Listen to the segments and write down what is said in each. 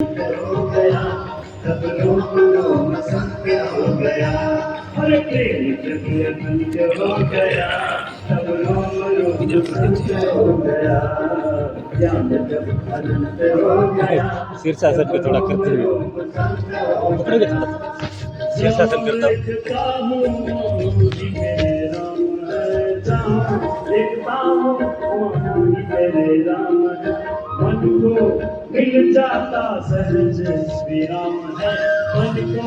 हो गया, तब रोम रोम सत्य हो गया। हरे प्रेम जब अनंत हो गया, तब रोम रोम सत्य हो गया। ज्ञान जब अनंत हो गया, शीर्षासन पे थोड़ा करते हुए पकड़ोगे थोड़ा सा शीर्षासन करता हूँ। लिखता हूँ मोही मेरे राम है, जहाँ लिखता हूँ मोही मेरे राम है। मन को मिल जाता सहज विराम है, मन को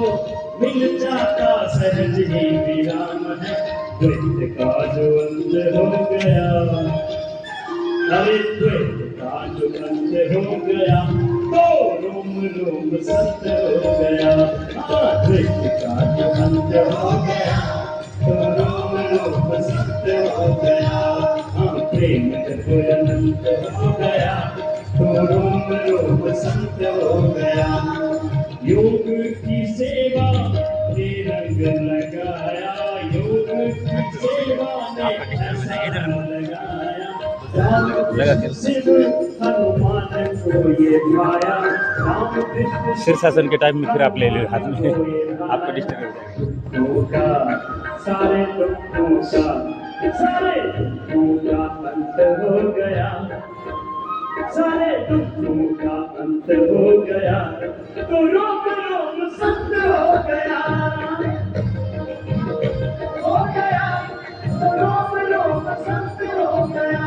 मिल जाता सहज ही विराम है। द्वैत का जो अंत हो गया, अरे द्वैत का जो अंत हो गया, तो रोम रोम सत्य हो गया। द्वैत का जो अंत हो गया, तो रोम रोम सत्य हो गया। प्रेम जब अनंत हो गया, तो रोम रोम सत्य हो गया। योग की सेवा ने रंग लगाया, योग की सेवा ने ऐसा लगाया। लगा के हनुमान को ये पाया, राम कृष्ण शीर्षासन के टाइम में फिर आप ले लो हाथ में, आपको डिस्टर्ब हो जाएगा। सारे दुखों का अंत हो गया, सारे दुखों का अंत हो गया, तो रोम रोम सत्य हो गया। हो गया, तो रोम रोम सत्य हो गया।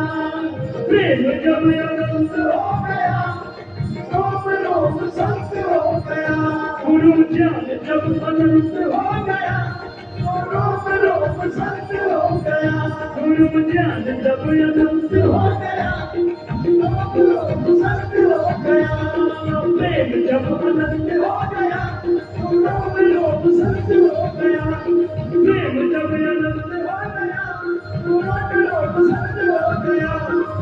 प्रेम जब अनंत हो गया, रोम रोम सत्य हो गया। गुरु ज्ञान जब अनंत हो गया, तो रोम रोम सत्य हो गया। गुरु ज्ञान जब अनंत हो गया, सत्य हो गया। प्रेम जब अनंत हो गया, रोम रोम सत्य हो गया। प्रेम जब अनंत हो गया, रोम रोम सत्य हो गया।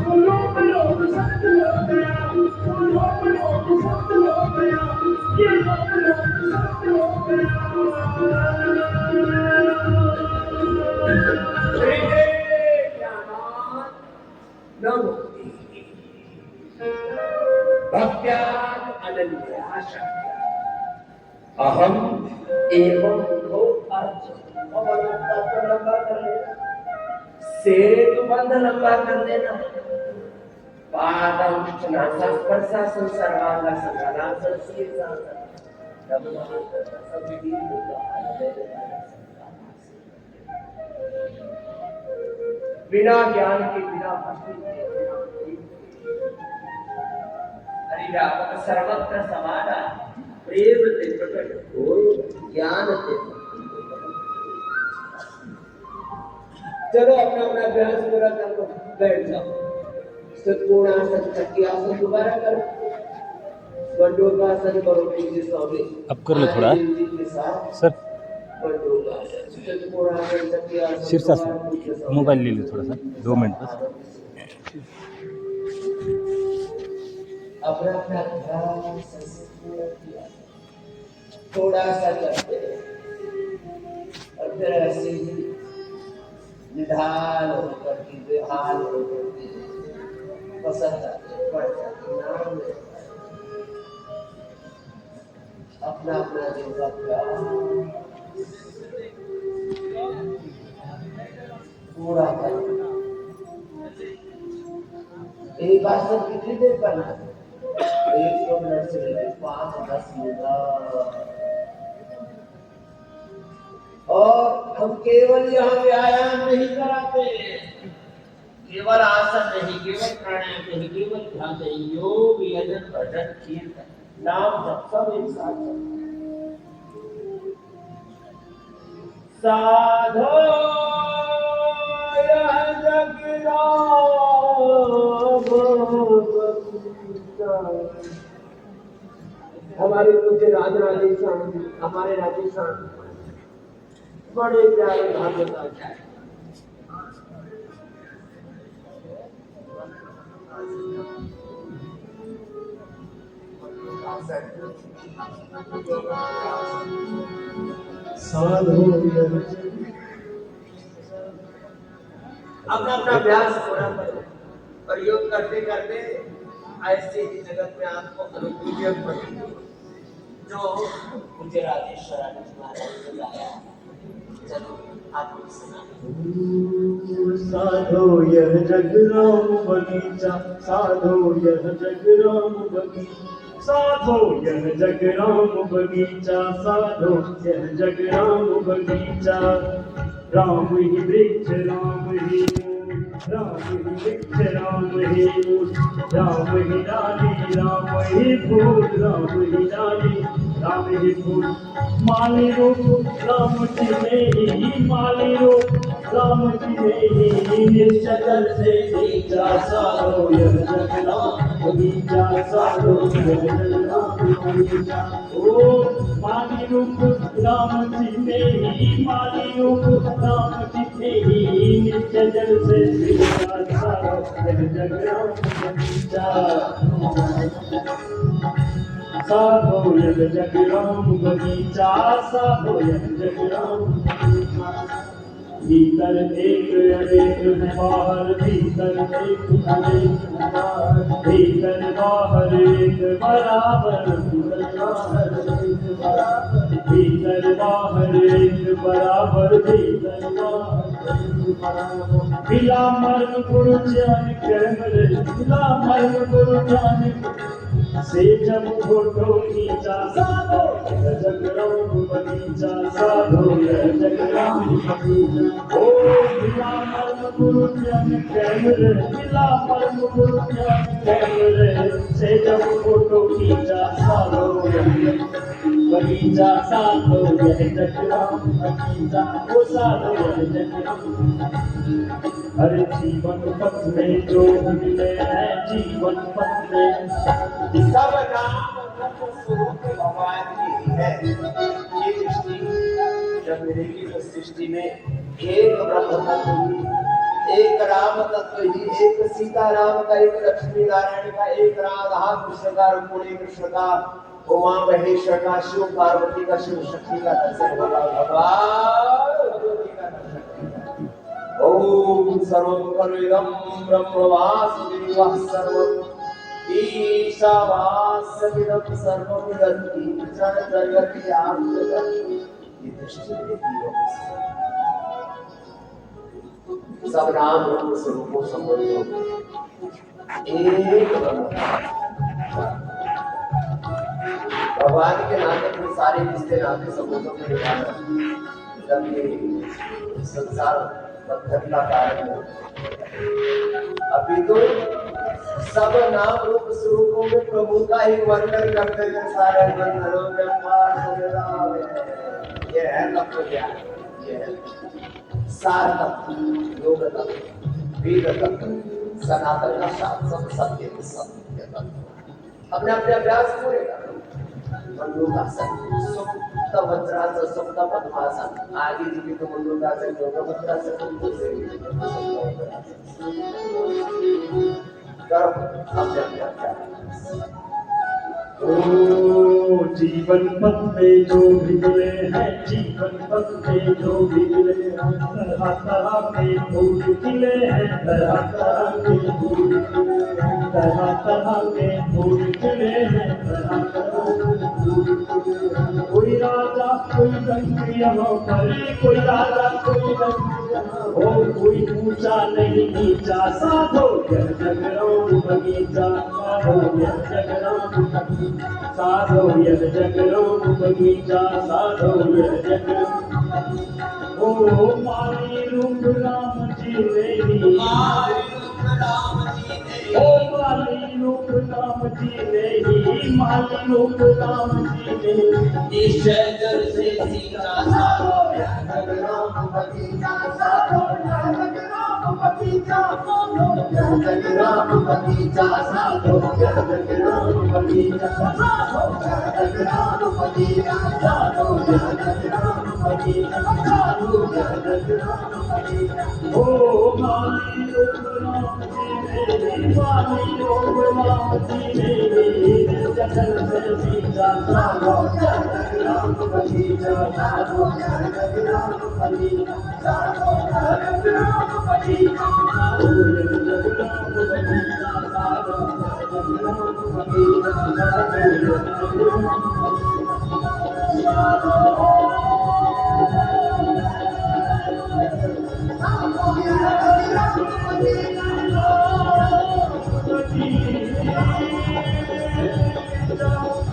रोम रोम सत्य हो गया, रोम रोम सत्य हो गया। ये रोम रोम सत्य हो गया। भक्त्यात् अनन्या शक्त्या अहम एवं को अर्जुन। लंबा कर लेना, शेरे को बंध लंबा कर देना। पादम स्पर्शासन सर्वांग संघानासन शीर्षासन बिना ज्ञान के, बिना भक्ति के, हरिरावत सर्वत्र समाना, प्रेम ते प्रकट हो, ज्ञान ते। चलो अपना अपना अभ्यास पूरा कर लो, बैठ जाओ। सत्पूर्णासन चक्रियासन दोबारा करो, बंडोकासन करो पीछे स्वामी। अब कर लो थोड़ा सर, शीर्षासन मोबाइल ले लो थोड़ा सा, 2 मिनट बस। अपना अपना थोड़ा सा करते और फिर ऐसे निधान होकर के, बेहाल होकर के पसंद आते, पढ़ जाते, नाम अपना अपना जो का पूरा कर। एक बार सब कितनी देर करना है? 1 मिनट से लेकर 5-10 मिनट। और हम केवल यहाँ व्यायाम नहीं कराते, केवल आसन नहीं, केवल प्राणायाम नहीं, केवल ध्यान नहीं, योग, यजन, भजन, कीर्तन, नाम जप सब एक साथ। साधो हमारे पूज्य राजराजेश्वर, हमारे राजेश्वर बड़े प्यारे भागवत आचार्य। अपना अपना अभ्यास पूरा करो और योग करते करते ऐसे ही जगत में आपको अनुभूति बढ़ेगी। जो मुझे राजेश्वरानी महाराज ने गाया। चलो आप भी सुना। साधो यह जग राम बगीचा, साधो यह जग राम बगीचा, साधो यह जग राम बगीचा, साधो यह जग राम बगीचा। राम ही वृक्ष राम ही मूल, राम ही वृक्ष राम ही मूल, राम ही डाली राम ही फूल, राम ही डाली राम ही फूल। माली रूप राम जी ने ही, माली रूप राम जी ने ही, निश्चल से सींचा, साधो यह जग राम बगीचा, साधो यह जग राम बगीचा। ओ माली रूप राम जी ने ही, माली रूप राम जी ने ही, निश्चल से सींचा, साधो यह जग राम बगीचा। साधो यह जग राम बगीचा, साधो यह जग राम बगीचा। भीतर एक अनेक है बाहर, भीतर एक अनेक है बाहर, भीतर बाहर एक बराबर, भीतर बाहर एक बराबर, भीतर बाहर एक बराबर, भीतर बाहर एक बराबर। मिला मर्म गुरु ज्ञान कैमरे, मिला मर्म गुरु ज्ञान से जब फोटो खींचा, साधो यह जग राम बगीचा, साधो यह जग राम बगीचा। ओ मिला मर्म गुरु ज्ञान कैमरे, मिला मर्म गुरु ज्ञान कैमरे से जब फोटो खींचा, साधो यह जग बगीचा, साधो यह जग राम बगीचा, ओ साधो यह जग राम। हर जीवन पथ में जो मिले हैं, जीवन पथ में सब नाम रूप स्वरूप भगवान की है। ये सृष्टि जब मेरे की तो सृष्टि में एक ब्रह्म तत्व ही, एक राम तत्व ही, एक सीता राम का, एक लक्ष्मी नारायण का, एक राधा कृष्ण का, रुक्मिणी कृष्ण का, उमा महेश्वर का, शिव पार्वती का, शिव शक्ति का दर्शन होगा। भगवान भगवती का दर्शन होगा। ओम सर्वं खलुइदं ब्रह्म वासुदेवः सर्वं ईशावास्यमिदं सर्वं यदि जगति आत्मगति। ये दृष्टि देती है। सब नाम रूप स्वरूपों संबंधों एक भगवान के नाते में सारे रिश्ते नाते संबंधों को निभाना, जब ये संसार बंधन का कारण है। अभी तो सब नाम रूप स्वरूपों में प्रभु का ही वर्णन करते हैं। सारे बंधनों में पार हो गया। ये है तत्व ज्ञान, ये है सार तत्व, योग तत्व, वेद तत्व, सनातन का शास्त्र, सत्य सत्य तत्व। अपने अपने अभ्यास पूरे करो। मंडूकासन, सुप्त वज्रासन, सुप्त पद्मासन, आगे जी की तो मंडूकासन, योग वज्रासन, करो अपने अपने अभ्यास। ओ जीवन पथ में जो भी मिले हैं, जीवन पथ में जो भी मिले हैं, तरह तरह के फूल खिले हैं, तरह तरह के फूल खिले हैं, तरह तरह के फूल खिले हैं, तरह तरह के फूल खिले हैं। कोई राजा कोई रंग यहाँ पर, कोई राजा कोई रंग हो, कोई ऊंचा नहीं नीचा, साधो यह जग राम बगीचा, साधो यह जग राम बगीचा, साधो यह जग राम बगीचा, साधो यह जग। ओ माली रूप राम जी ने ही, ओ माली रूप राम जी ने ही, माली रूप राम जी ने निश्चय जल से सीता, साधो यह जग राम बगीचा, साधो यह जग राम बगीचा, साधो यह जग राम बगीचा, साधो यह जग राम बगीचा, साधो यह जग राम बगीचा, साधो यह जग राम बगीचा, साधो यह जग राम बगीचा। ओ माली रूप राम जी ने, माली रूप राम जी ने, जगल से सीता, साधो यह जग राम बगीचा, साधो यह जग राम बगीचा, साधो यह जग राम बगीचा, साधो यह जग राम बगीचा, साधो यह जग राम बगीचा, साधो यह जग राम बगीचा।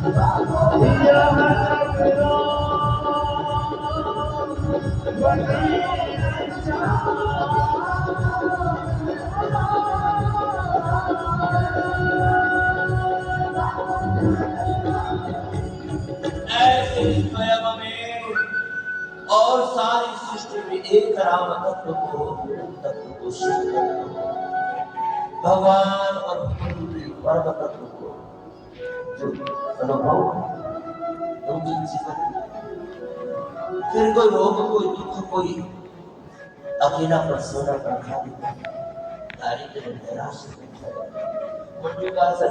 यह टकराव बड़ी ऐसे स्वयं में और सारी सृष्टि में एक राम तत्व को शिव तत्व को भगवान और परम तत्व को जो अनुभव तुम जिन जीवन फिर कोई रोग कोई दुख कोई अकेला पर सोना पर खाली दारिद्र निराशा मंजू का असर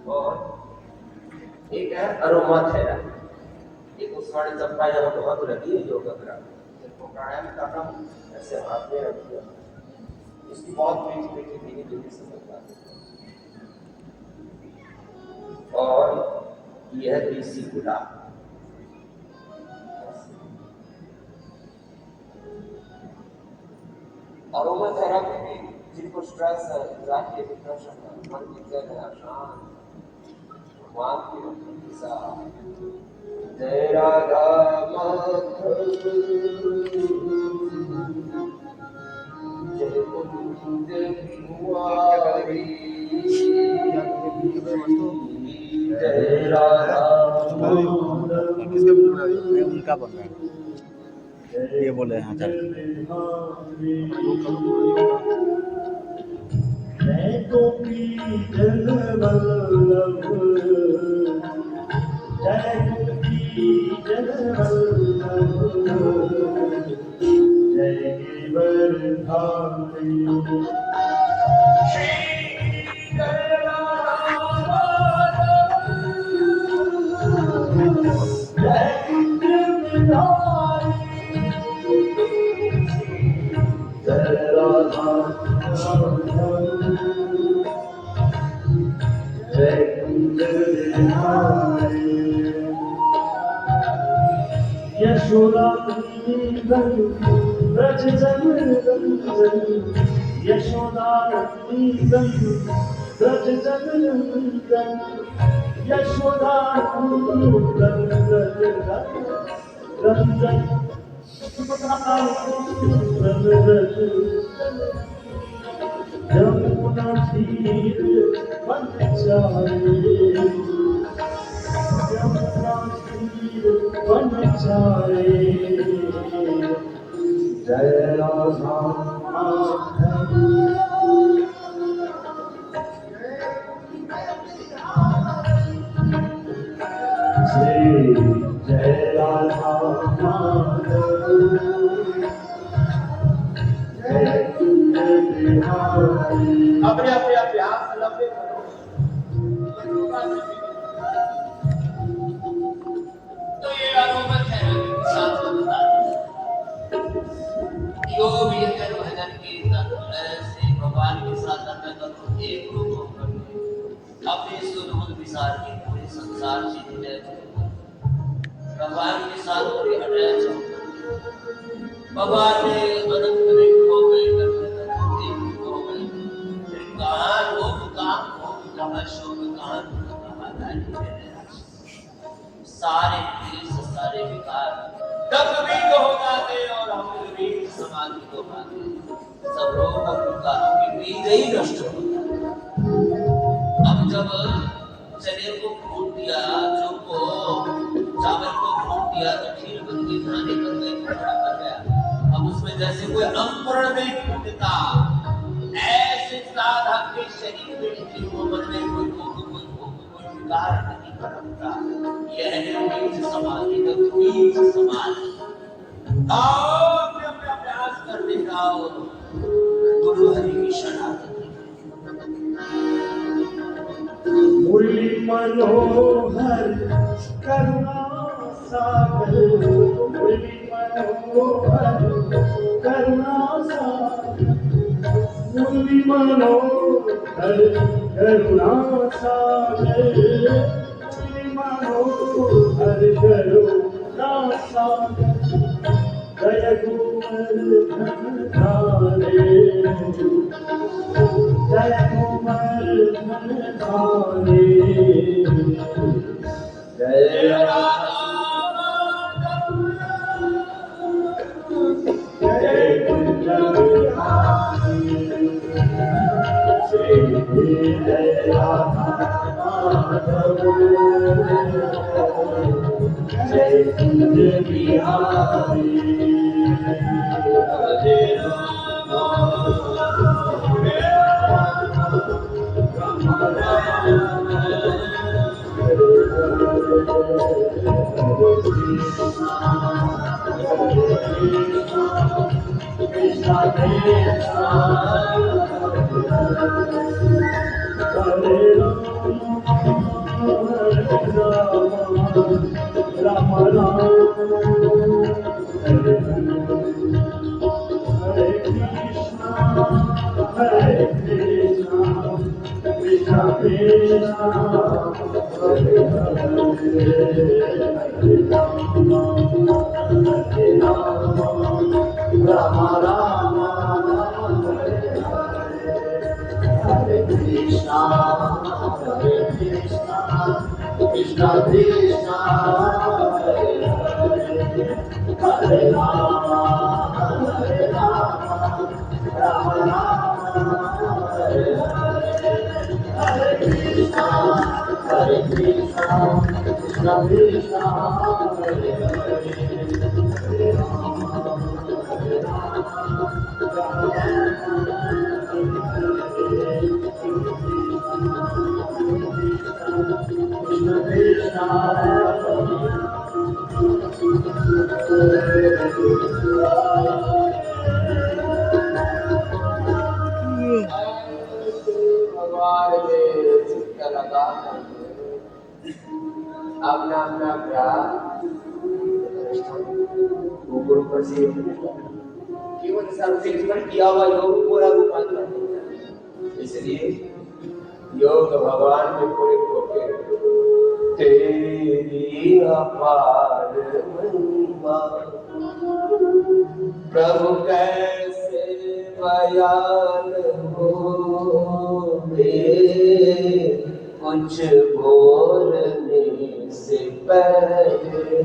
और एक है अरोमा थेरापी। एक उस वाली चंपा जब बहुत लगी है योगा करा तो प्राणायाम करना ऐसे हाथ में रख दिया इसकी बहुत मीठी मीठी धीरे धीरे समझ आती है। और यह देसी गुलाब अरोमा थेरापी भी जिनको स्ट्रेस है एंजाइटी डिप्रेशन है मन की जगह है शांत भगवान की सा जय राधा माधव जय कुंज बिहारी जय राधा किसका भी जुड़ा है उनका बन रहा है ये बोले हाँ चल जय गोपी जन वल्लभ जय गोपी जन वल्लभ जय गिरधारी यशोदा नंदन ब्रज जन नंदन यशोदा नंदन ब्रज जन नंदन यशोदा नंदन रंजन यमुना तीर बन जाए यमुना तीर बन जाए जय राधा माधव जय राधा माधव अपने अपने अभ्यास लंबे करो तो ये आरोपण है साथ योग भी अगर भजन कीर्तन ऐसे भगवान के साथ अंदर करो एक रूप होकर अपने सुध विचार के पूरे संसार से जुड़े भगवान के साथ पूरे अटैच हो भगवान ने अनंत रूप हो गए सारे क्लेश सारे विकार तब भी हो जाते और हम भी समाधि को पाते सब रोग और विकारों की बीज ही नष्ट हो जाते। अब जब शरीर को फूट दिया जो को चावल को फूट दिया तो खीर बन गई खाने बन गई टुकड़ा बन गया। अब उसमें जैसे कोई अंकुरण नहीं फूटता ऐसे साधक के शरीर में जीव मन में कोई विकार नहीं करता। यह है बीज समाधि का बीज समाधि। आओ अपने अपने अभ्यास करने जाओ गुरु हरि की शरणागति। मुरली मनोहर करुणा सागर मुरली मनोहर करुणा सागर मुरली मनोहर हर करुणा सागर मानो हर करुणा सागर जय कुंवर धन धारे जय कुंवर धन धारे जय राधा जय कुंज बिहारी श्री जय राधा माधव जय कुंज बिहारी हरे कृष्णा कृष्णा हरे राम राम राम हरे हरे कृष्णा कृष्णा कृष्णा हरे हरे राम राम हरे कृष्णा कृष्णा कृष्णा हरे हरे राम राम हरे कृष्णा कृष्णा कृष्णा हरे भगवान में चित्त लगा अपना अपना ऊपर ऊपर से केवल सर्वशिक्षण किया हुआ योग पूरा रूपांतर इसलिए योग भगवान में पूरे होके तेरी अपार महिमा प्रभु कैसे बयान हो कुछ बोलने से पहले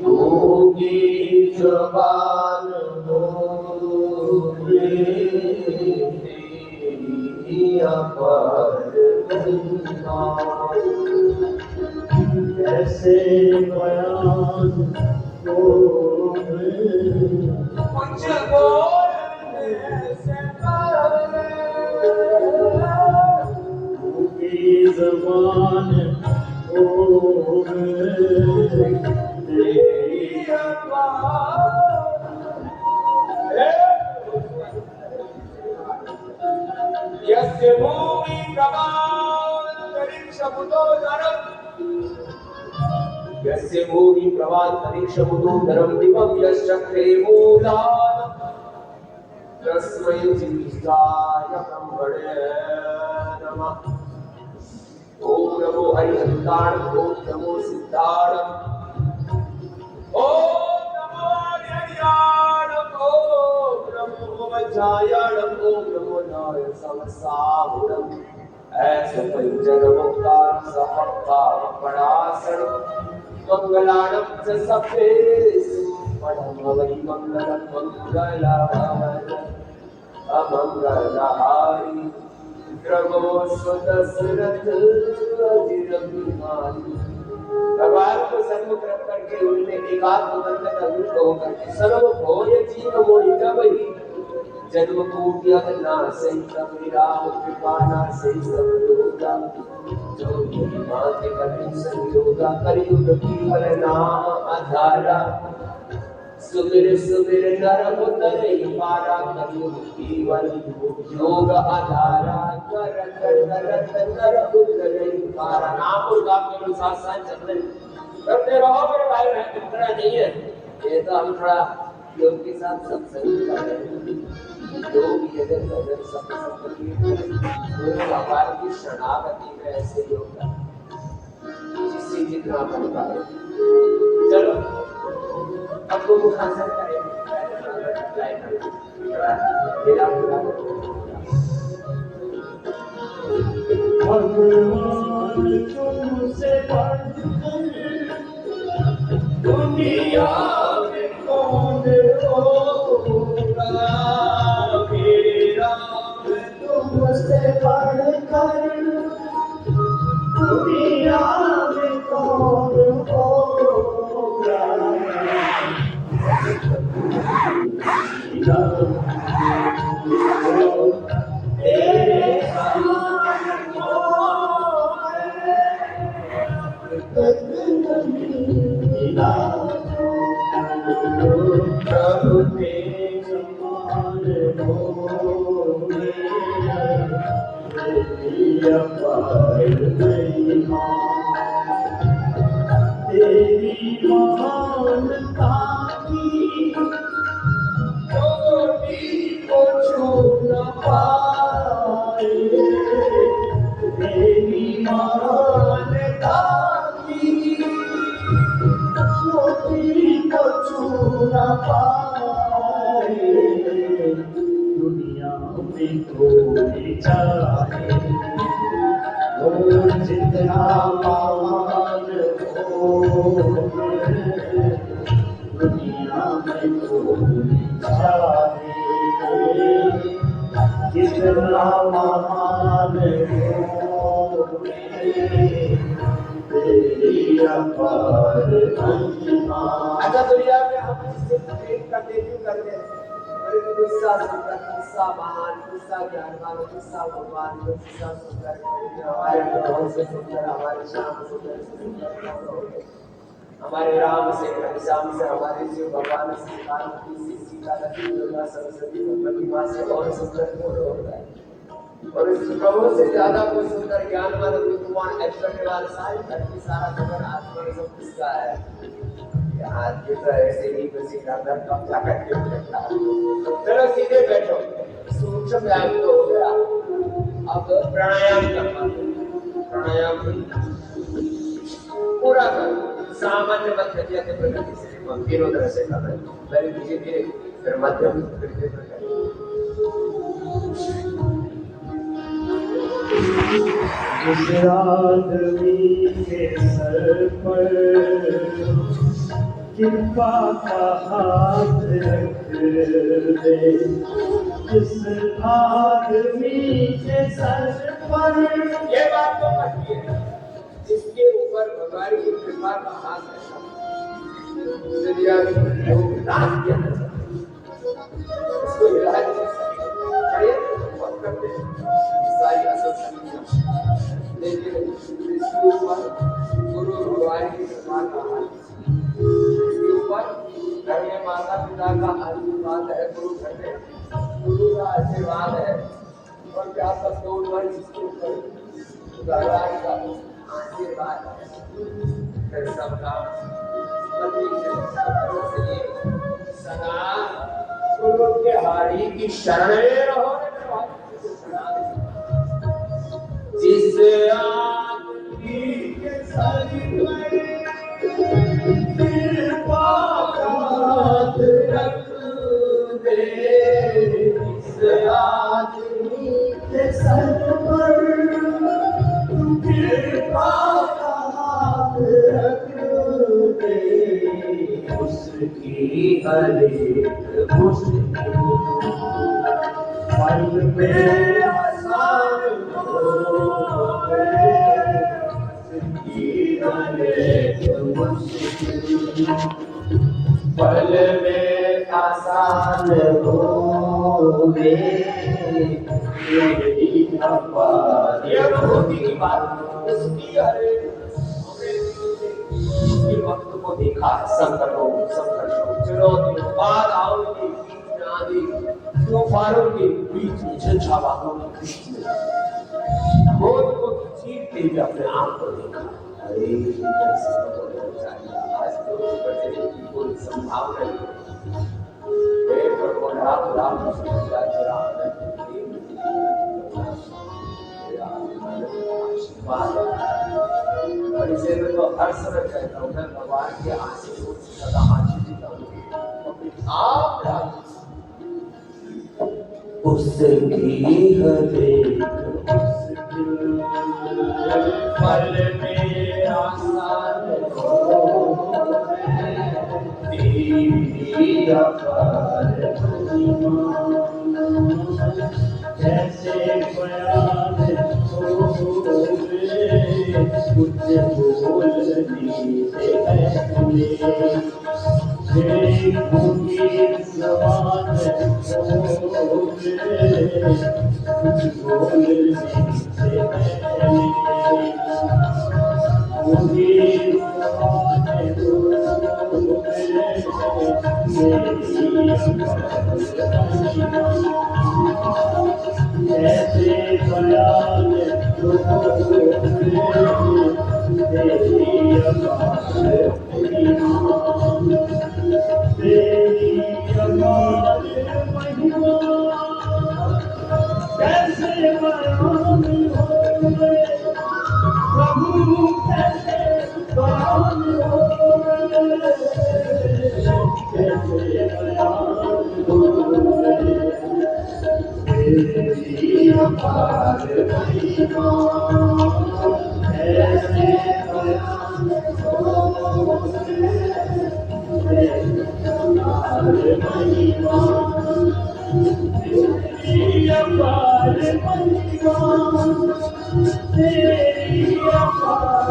होगी जुबान हो तेरी अपार महिमा कैसे बयान हो कुछ बोलने से पहले होगी जुबान हो तेरी यस्य भूमि प्रवान्तरिक्षमुतो नरम् यस्य भूमि प्रवान्तरिक्षमुतो नरम् दिवं यश्चक्रे मूलान् तस्मै जिह्वाय ब्रह्मणे नमः ॐ नमो हरिहन्ताण ॐ नमो सिद्धाण ॐ नमो हरिहरियाण ॐ नमो वज्रायाण ॐ नमो नाय संसाहुणम् ऐसे पंचन मुक्तार सपक्तावपणासण मंगलाणं च सप्तेषु पठमवै मंगलं मंगलाभवन अमंगलहारी प्रभो स्वदशरथ अजिरभिमानी भगवान को सन्मुख रख करके उनने एकात्म मन में तल्लीन होकर सर्व भोय जीव मोहि कबहि जन्म कोटि अगनासै तब विराम कृपाना से सब लोगा जो माते कलियुग संयोगा कलियुग केवल नाम आधारा सुमिर सुमिर नर उतरे पारा कलियुग केवल योग आधारा कर करत नर उतरे पारा नाम और गाप के अनुसार साथ चलते करते रहो मेरे भाई बहन इतना नहीं है ये तो हम थोड़ा योग के साथ सत्संग कर रहे हैं योग यदि भजन सब संपत्ति तो भगवान की शरणागति में ऐसे योग जिससे जितना बन पाए। चलो अब वो मुखासन करेंगे भगवान तुमसे बढ़कर दुनिया में कौन होगा, मेरे राम तुमसे बढ़कर दुनिया में कौन होगा। तेरे समान मिला प्रभु तेरे समान हो तेरी महानता की चोटी को छू न पाए, तेरी महानता की चोटी को छू न पाए। दुनिया में कोई चाहे वो जितना महान हो, दुनिया में कोई चाहे जितना महान हो, तेरी अपार महिमा। अच्छा दुनिया में हम जिससे प्रेम करते क्यों करते हैं? बड़े गुस्सा सुंदर, गुस्सा महान, गुस्सा ज्ञानवान, गुस्सा भगवान, गुस्सा सुंदर, हमारे भगवान से सुंदर, हमारे श्याम सुंदर, हमारे राम से, घनश्याम से, हमारे शिव भगवान से, पार्वती से, सीता, लक्ष्मी, दुर्गा, सरस्वती, भगवती माँ से और सुंदर कौन होता है? और इस प्रभु से ज्यादा कोई सुंदर ज्ञानवान, बुद्धिमान, ऐश्वर्यवान, सारी धरती सारा जगत आत्मा में सब किसका है? हाथ की तो ऐसे ही किसी का अंदर कब्जा करके बैठा। चलो सीधे बैठो, सूक्ष्म व्यायाम तो हो गया, अब प्राणायाम करना। प्राणायाम पूरा करो, सामान्य मध्य प्रगति से तीनों तरह से करना है। पहले धीरे धीरे, फिर मध्यम, फिर प्रगति। जिस आदमी के सर पर कृपा का हाथ रख दे, जिस आदमी के सर पर ये बात तो पक्की है, जिसके ऊपर भगवान की कृपा का हाथ है, दुनिया में लोग दान किया जा सकता है, उसको इलाज बहुत करते हैं सारी असल समितियां, लेकिन इसके ऊपर गुरु भगवान की कृपा का हाथ, इसके ऊपर घर में माता पिता का आशीर्वाद है, गुरु घर में गुरु का आशीर्वाद है, और क्या सब लोग इसके ऊपर भगवान का आशीर्वाद है, फिर सब काम सदा गुरु के हारी की शरण में रहो। जिस आदमी के सर पर कृपा का हाथ रख दे, जिस आदमी के सर पर कृपा का हाथ रख दे, उसकी हर एक मुश्किल पल में आसान हो गए, उसकी हर एक मुश्किल पल में आसान हो गए, तेरी अपार। ये अनुभूति की बात, उसकी हर एक वक्त को देखा, संकटों, संघर्षों, चुनौतियों, बाधाओं के बीच में, आंधी तूफानों के बीच में, झंझावातों के बीच में, क्रोध को चीरते हुए अपने आप को देखा। अरे आज तो बचने की कोई संभावना नहीं। राम राम सीता राम आशीर्वाद और इसे मैं तो हर समय कहता हूँ मैं भगवान के आशीर्वाद से सदा आशीर्वाद हूँ आप उसकी हरे फल में आसान जैसे बयान कुछ बोलने से भूमि समान कुछ बोलने से ऐसे बयान तेरी अपार महिमा कैसे बयान हो प्रभु कैसे बयान हो कैसे बयान हो तेरी अपार महिमा कैसे बयान हो तेरी अपार महिमा तेरी अपार महिमा तेरी अपार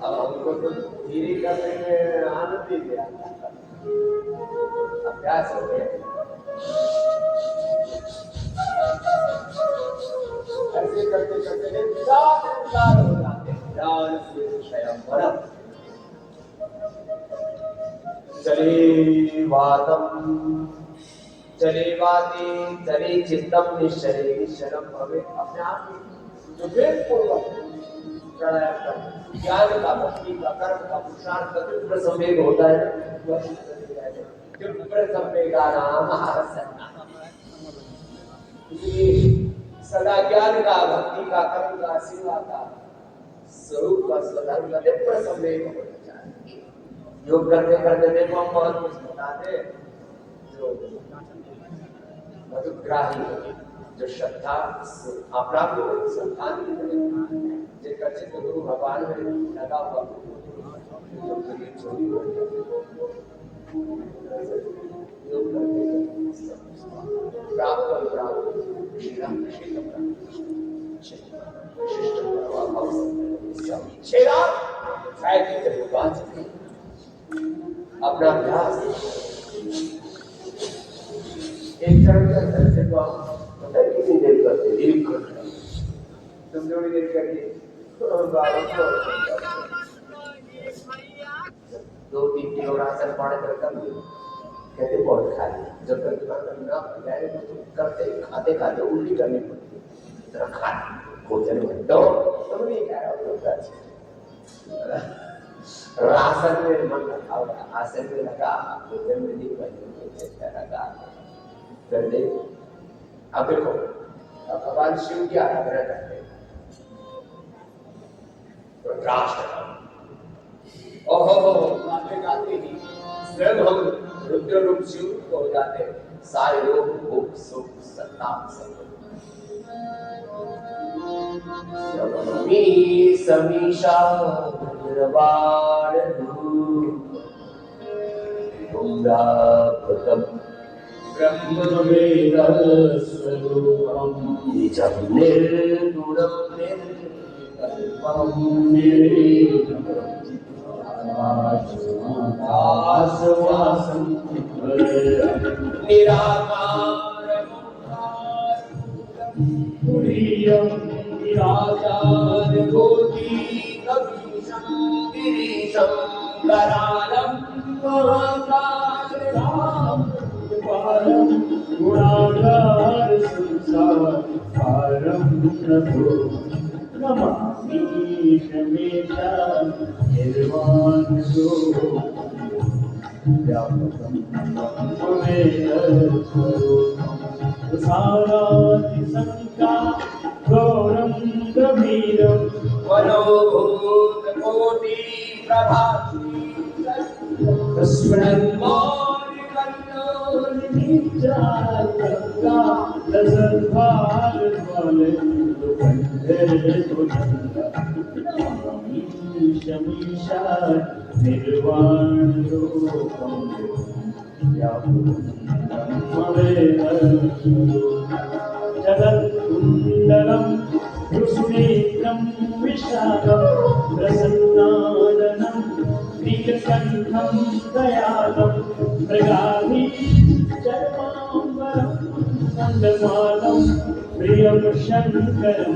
अब हमको तो धीरे करने में आनंद ही गया अभ्यास हो गया ऐसे करते करते उदार हो जाते ध्यान से स्वयं बरफ चले वातम चले वाते चले चित्तम निश्चले निश्चलम भवे अपने आप ही जो वेदपूर्वक प्राणायाम का ज्ञान का भक्ति का कर्म का पुरुषार्थ का तीव्र संवेग होता है तीव्र संवेगा नाम आसना इसलिए सदा ज्ञान का भक्ति का कर्म का सेवा का स्वरूप का स्वधर्म का तीव्र संवेग होना चाहिए योग करते करते देखो हम बहुत कुछ बताते जो मधुग्राही जो श्रद्धा अपना को संतान की जिनका चित्त गुरु भगवान में लगा हुआ जो करीब छोड़ी हुई प्राप्त श्री राम अपना अभ्यास एक चरण करते हैं तो आप पता है कितनी देर करते हैं 1 घंटा तुम थोड़ी देर करिए 2-3 किलो राशन पाने तक कर लो कहते बहुत खा लिया जब तक ना जाए तो करते खाते खाते उल्टी करनी पड़ती है इतना खा भोजन में तो तुम नहीं कह रहा हो राशन में मन रखा हुआ आसन में लगा भोजन में नहीं लगा कर दे अब देखो भगवान शिव की आराधना करते हैं राष्ट्र ओहो गाते गाते ही स्वयं हम रुद्र रूप शिव हो जाते हैं सारे लोग भूख सुख संताप सब समीशा निर्वाण ब्रह्मवेद स्वरूपम निजं निर्गुणं निर्विकल्पं निर्वासवासं निराकारं तुरीयं निराचार कोटि कपीशं गिरीशं करालम महाकाल पारम गुणागार संसार पारम प्रभु नमामि शमेशा निर्वाण व्यापकं ब्रह्मवेदस्वरूपं सारातिसंख्या गौरं गभीरं मनोभूतकोटि प्रभाति शमीशा निर्वाण रूपं जगत्कुण्डलं कृष्णेत्रं विशालं प्रसन्नादनं नीलकण्ठं दयालं मृगाधी चर्माम्बरं मन्दमालं प्रियं शङ्करं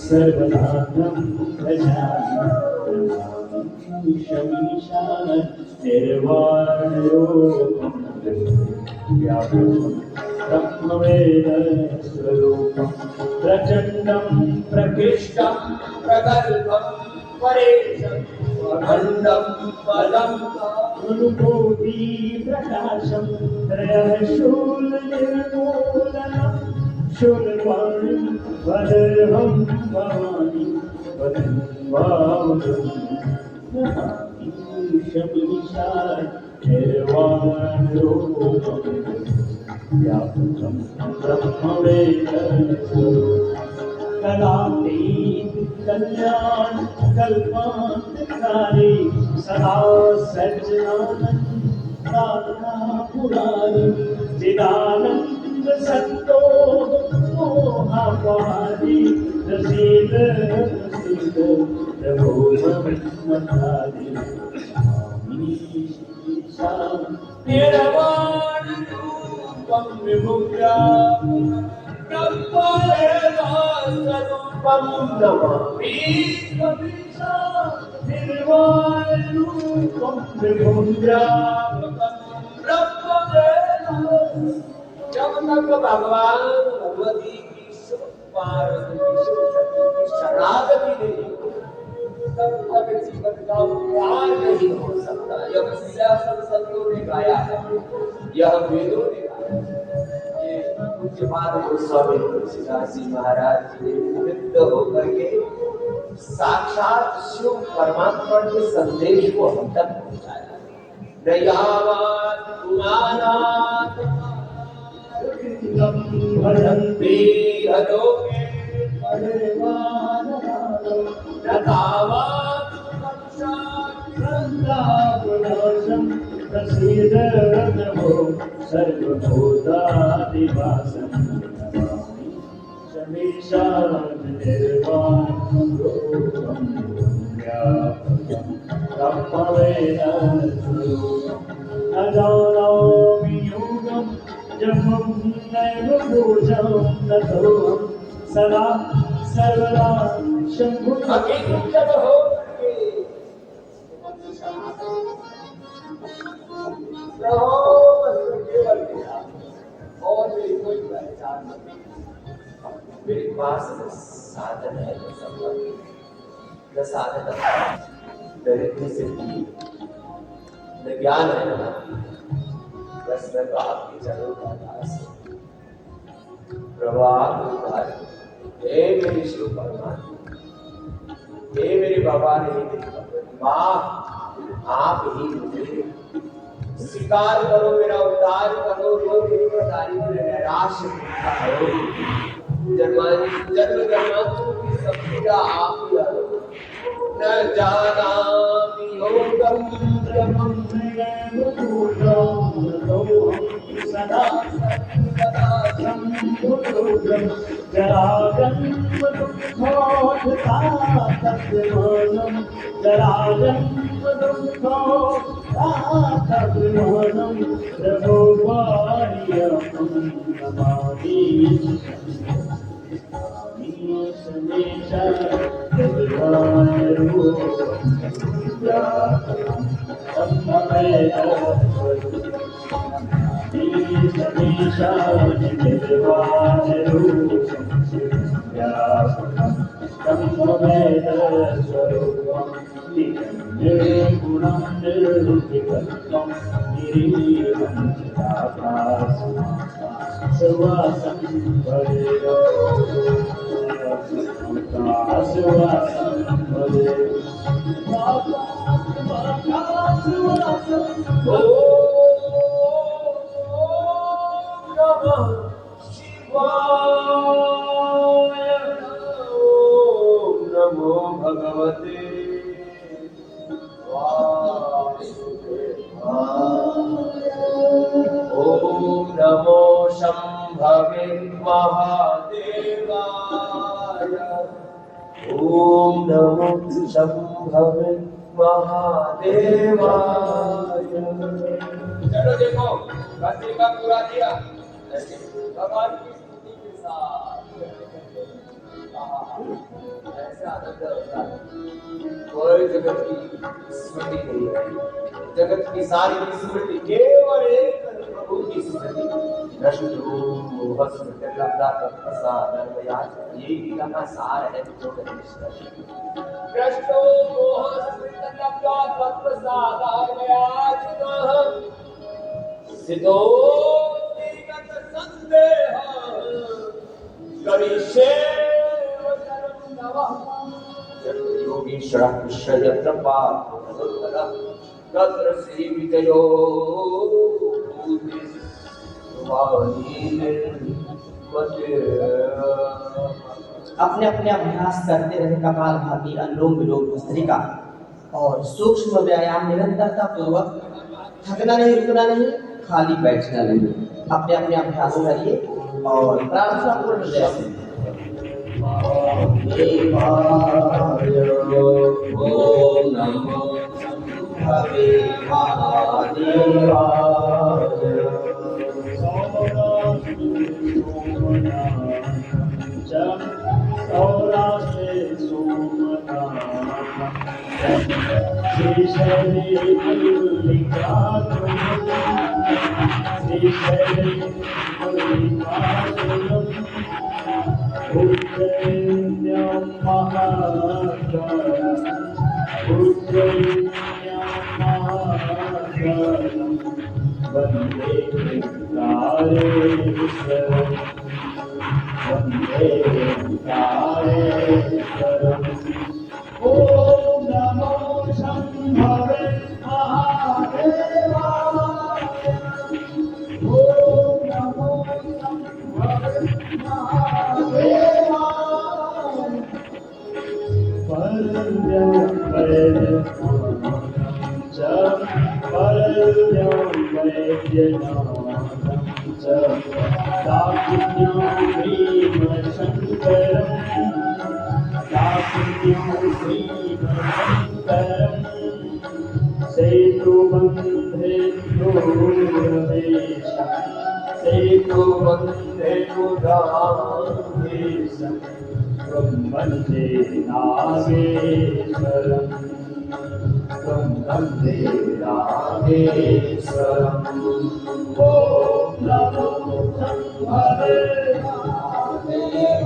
सर्वनाथं भजामि शमीशा निर्वाणरूपं व्यापकं ब्रह्मवेदस्वरूपं प्रचण्डं प्रकृष्टं प्रगल्भं परेशं अखण्डं पदं अनुकोटि प्रकाशं त्रयः शूलनिर्मूलनं शूलपाणिं वदर्हं भवानि वदन्वामृतं नमामि शमीशा निर्वाणरूपं व्यापकं ब्रह्मवेदस्वरूपं कलातीत कल्याण कल्पान्तकारी सदा सज्जनानंद दाता पुरारी चिदानंद संतोष मोहापारी प्रसीद प्रसीद प्रभो ब्रह्मचारी स्वामी शीशा निर्वाण रूपं विभुव्यापकं ब्रह्मवेदस्वरूपं नमामि शमीशा निर्वाणरूपं विभुव्यापकं ब्रह्मवेदस्वरूपं। जब तक भगवान भगवती की शिव पार्वती की शिव शक्ति की शरणागति नहीं तब तक जीवन का उद्धार नहीं हो सकता। यह सब संतों ने गाया है, यह वेदों ने गाया है। ये पूज्यपाद गोस्वामी तुलसीदास जी महाराज जी ने निमित्त होकर के साक्षात शिव परमात्मा के संदेश को हम तक पहुंचाया। दयावान गुणानाथ भजन्ते हलोके नतावान वंशां प्रसीद नमो सर्वभूतादिवासं नमामि शमीशा निर्वाणरूपं व्यापकं ब्रह्मवेदस्वरूपं न जानामि योगं जपं नैव पूजां नतोऽहं सदा सर्वदा शम्भुं अकिंचन हो करके केवल मेरा और मेरी कोई पहचान नहीं। मेरे पास न साधन है न संपत्ति न साधन न रिद्धि सिद्धि न ज्ञान है न बस मैं तो आपके चरणों का दास हूं। प्रभु आप उद्धार हे मेरी शिव परमात्मा, हे मेरे बाबा, हे मेरी भगवती माँ, आप ही मुझे स्वीकार करो, मेरा उद्धार करो, जो मेरी प्रदारी में नैराश्य करो। जन्म जन्मांतरों की सब पीड़ा आप ही हरो। न जानामि योगं ब्रह्मं सदा सर्वदा शम्भुं जराजन्मदुःखोऽधितातद्विमानं जराजन्मदुःखोऽधितातद्विमानं प्रभो पाह्यहं नमामि शमीशा निर्वाणरूपं व्यापकं निर्गुणं निर्विकल्पं निरीहं नमो भगवते ओम नमो शंभवे महादेवाय ओम नमो शंभवे महादेवाय। चलो देखो राशि का पूरा दिया भगवान की स्तुति के साथ ऐसा आनंद होता है। कोई जगत की स्मृति नहीं है, जगत की सारी की स्मृति केवल एक प्रभु की स्मृति। यही गीता का सार है जो योगीश्वर कृष्ण यत्र तत्र श्री विजयो अपने अपने अभ्यास करते रहे कपालभाति, अनुलोम विलोम, भस्त्रिका और सूक्ष्म व्यायाम निरंतरता पूर्वक, थकना नहीं, रुकना नहीं, खाली बैठना नहीं। अपने अपने अभ्यास करिए और प्रार्थना पूर्ण जैसे ओम नमो भगवते महादेवाय। सौराष्ट्रे ओम नमो शंभवे महादेवाय ओम नमो शंभवे महादेवाय। परम्यं वैद्यनाथं च परम्यं वैद्यनाथं च दाक्षिण्यं भीमशङ्करं सेतुबन्धे दूरदेशं सेतुबन्धे दूरदेशं त्वं वन्दे नागेश्वरं त्वं वन्दे नागेश्वरम्। ॐ नमो शंभवे महादेवाय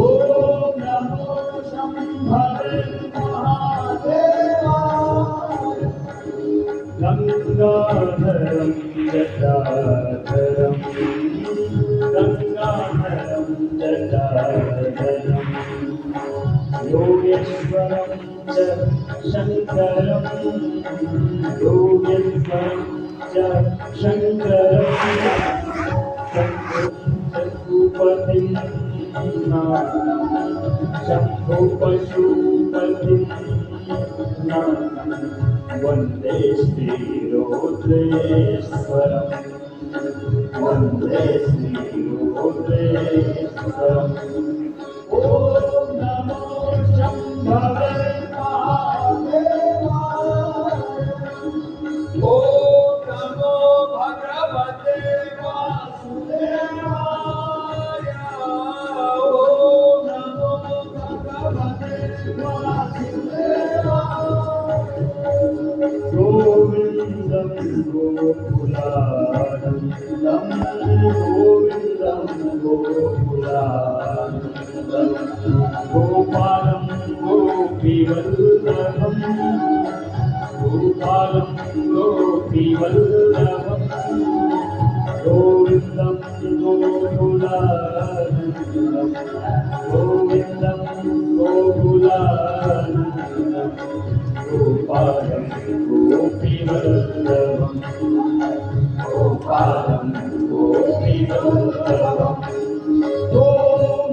ओम नमो शंभवे महादेवाय। गंगाधरं जटाधरं गंगाधरं जटाधरं योगेश्वरं च शंकरं योगेश्वरं च शंकरं शंभुपतिं शंभो पशुपतिं वन्दे श्रीरुद्रेश्वरं वन्दे श्रीरुद्रेश्वरम्। ॐ नमो शंभवे महादेवाय ॐ नमो भगवते वासुदेवाय ॐ नमो भगवते वासुदेवाय। गोकुलानन्दं गोविन्दं गोकुलानन्दं गोपालं गोपीवल्लभं गोपालं गोपीवल्लभम् ॐ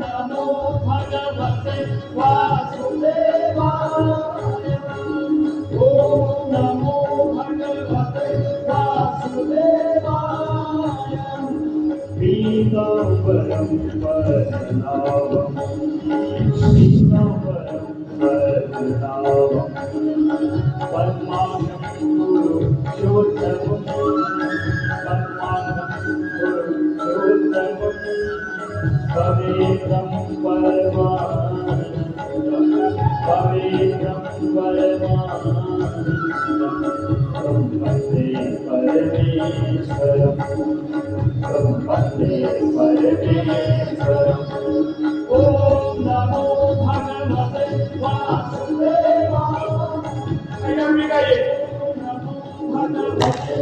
नमो भगवते वासुदेवाय ॐ नमो भगवते वासुदेवाय पीताम्बरं वदनाभं पीताम्बरं वदनाभं पद्मासनं पुरुषोत्तमं पद्मासनं पुरुषोत्तमं पवित्रं परमानन्दं पवित्रं परमानन्दं वन्दे परमेश्वरं वन्दे परमेश्वरम् ॐ नमो भगवते वासुदेवाय ॐ नमो भगवते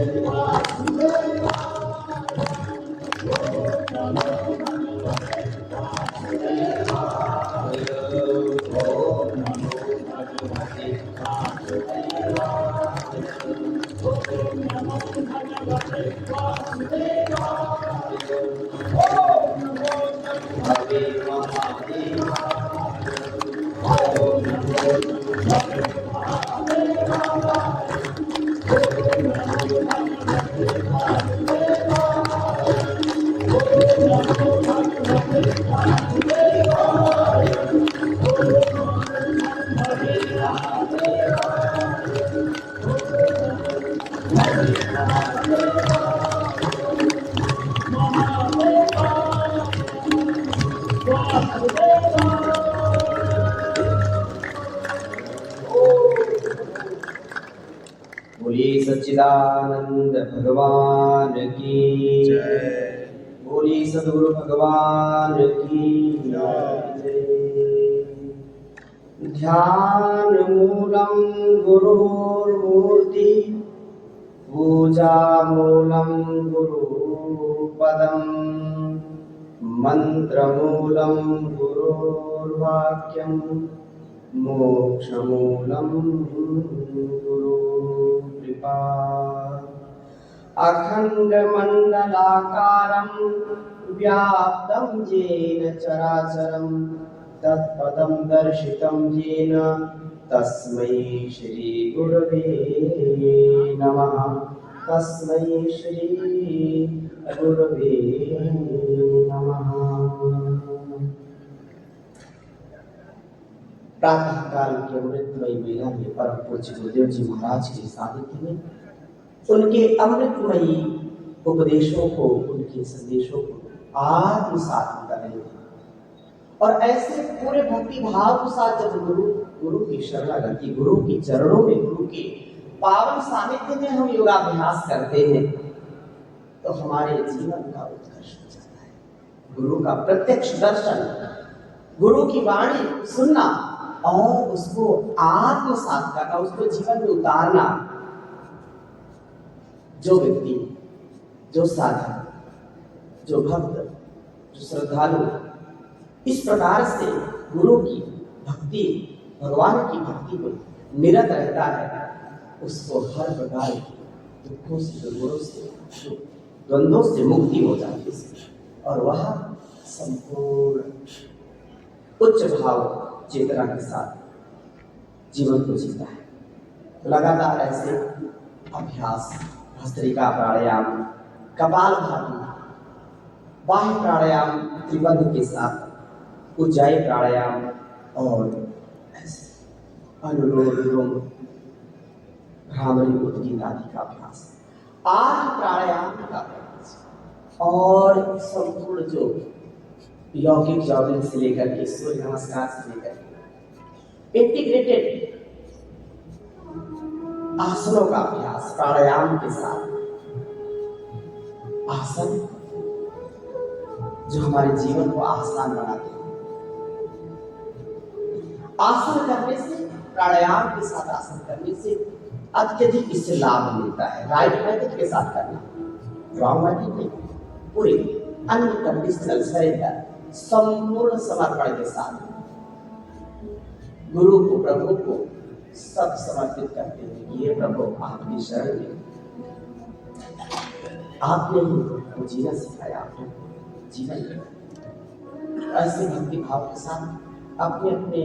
बोलिए सच्चिदानंद भगवान की बोलिए सद्गुरु भगवान की जय। ध्यान मूलम गुरुर्मूर्ति पूजा मूलम गुरुपदम मंत्र मूलम गुरुर्वाक्यम मोक्षमूलं गुरुकृपा अखण्डमण्डलाकारं व्याप्तं येन चराचरं तत्पदं दर्शितं येन तस्मै श्रीगुरवे नमः तस्मै श्रीगुरवे नमः। प्रातः काल के अमृतमयी बेला में परम पूज्य गुरुदेव जी महाराज के सानिध्य में उनके अमृतमयी उपदेशों को उनके संदेशों को आत्मसात कर रहे हैं और ऐसे पूरे भक्ति भाव के साथ जब गुरु की शरणागति गुरु के चरणों में गुरु के पावन सानिध्य में हम योगाभ्यास करते हैं तो हमारे जीवन का उत्कर्ष हो जाता है। गुरु का प्रत्यक्ष दर्शन गुरु की वाणी सुनना और उसको आत्मसात करना उसको जीवन में उतारना जो व्यक्ति जो साधक जो भक्त जो श्रद्धालु इस प्रकार से गुरु की भक्ति भगवान की भक्ति को निरत रहता है उसको हर प्रकार के दुखों से दुर्गुणों से द्वंद्वों से मुक्ति हो जाती है और वह संपूर्ण उच्च भाव चेतना के साथ जीवन को जीता है। लगातार ऐसे अभ्यास भस्त्रिका प्राणायाम कपालभाति बाह्य प्राणायाम त्रिबंध के साथ उज्जाई प्राणायाम और ऐसे अनुलोम विलोम भ्रामरी उद्गीत आदि का अभ्यास 8 प्राणायाम का अभ्यास और संपूर्ण जो लौकिक जॉगिंग से लेकर के सूर्य नमस्कार से लेकर इंटीग्रेटेड आसनों का अभ्यास प्राणायाम के साथ आसन जो हमारे जीवन को आसान बनाते हैं। आसन करने से प्राणायाम के साथ आसन करने से अत्यधिक इससे लाभ मिलता है। राइट मेथड के साथ करना, रॉन्ग मेथड नहीं, पूरे अनकंडीशनल सरेंडर, संपूर्ण समर्पण के साथ गुरु को, प्रभु को सब समर्पित करते हुए, ये प्रभु आपकी शरण में, आपने ही हमको जीना सिखाया, आपने जीवन दिया। ऐसे भक्ति भाव के साथ अपने अपने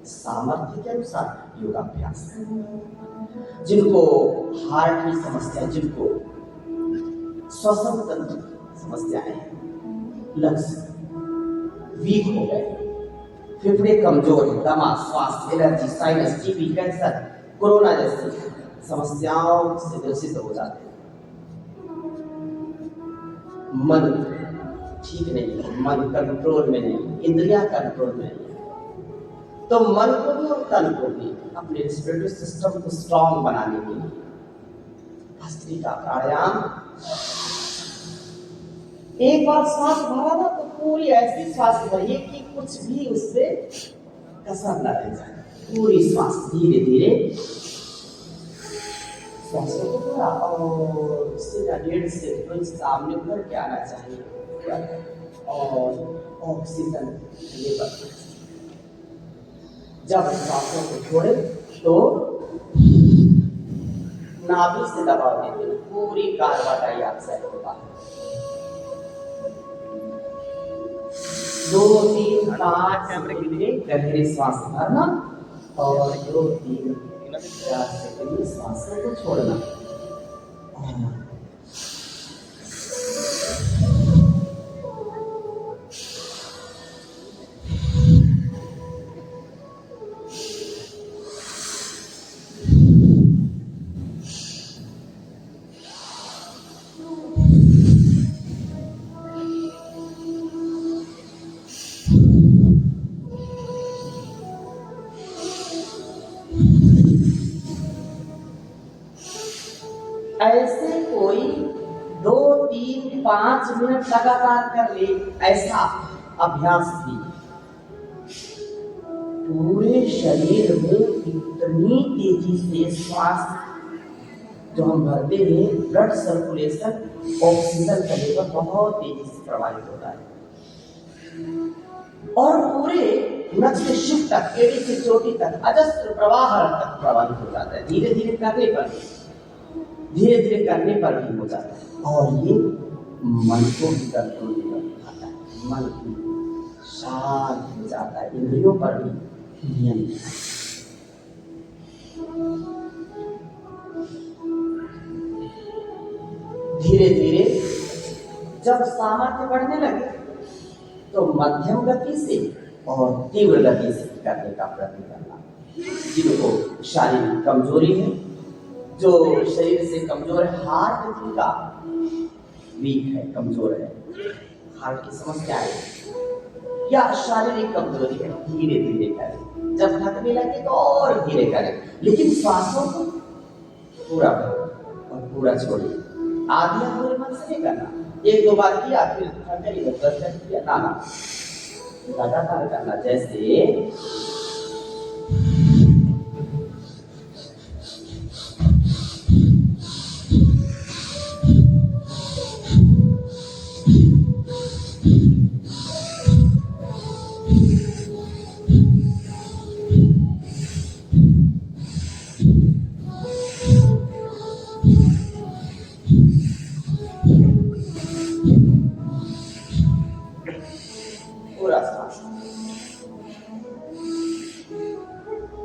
सामर्थ्य के अनुसार योगाभ्यास करें। जिनको हार्ट की समस्या, जिनको श्वसन तंत्र की समस्याएं, लंग्स वीक हो गए, फेफड़े कमजोर है, दमा, श्वास, allergy, sinus, TB, cancer, corona जैसी समस्याओं से ग्रसित हो जाते हैं, मन ठीक नहीं है, मन कंट्रोल में नहीं, इंद्रियां कंट्रोल में नहीं, तो मन को भी और तन को भी अपने रेस्पिरेटरी सिस्टम को स्ट्रांग बनाने के लिए भस्त्रिका प्राणायाम, एक बार सांस भरा ना तो पूरी ऐसी सांस भरिए कि कुछ भी उससे कसर न रह जाए। पूरी सांस धीरे धीरे सांसों को पूरा और सीधा 1.5 से 2 सामने भर के आना चाहिए और ऑक्सीजन लेवल। जब सांसों को छोड़े तो नाभि से दबाव देते पूरी कार्बन डाइऑक्साइड को बाहर। 2, 3, 5 सेकंड में गहरी सांस भरना और 2, 3, 4 सेकंड में सांसों को छोड़ना। ऐसे कोई 2, 3, 5 मिनट लगातार कर ले, ऐसा अभ्यास भी पूरे शरीर में इतनी तेजी से श्वास जो हम भरते हैं, ब्लड सर्कुलेशन, ऑक्सीजन का लेवल बहुत तेजी से प्रभावित होता है और पूरे नक्श से शिर तक, एड़ी से चोटी तक अजस्त्र प्रवाह तक प्रभावित हो जाता है। धीरे धीरे करने पर भी हो जाता है और ये मन को भी कंट्रोल में आता है, मन भी शांत हो जाता है, इंद्रियों पर भी नियंत्रण। धीरे धीरे जब सामर्थ्य बढ़ने लगे तो मध्यम गति से और तीव्र गति से करने का प्रयत्न करना। जिनको शारीरिक कमजोरी है, जो शरीर से कमजोर है, हार्ट जिनका वीक है, कमजोर है, हार्ट की समस्या है या शारीरिक कमजोरी है, धीरे धीरे करें। जब थकने लगे तो और धीरे करें, लेकिन श्वासों को पूरा करें और पूरा छोड़िए। आधी पूरे मन से नहीं करना, 1-2 बार किया फिर थक गई 10 मिनट किया, ना लगातार करना। जैसे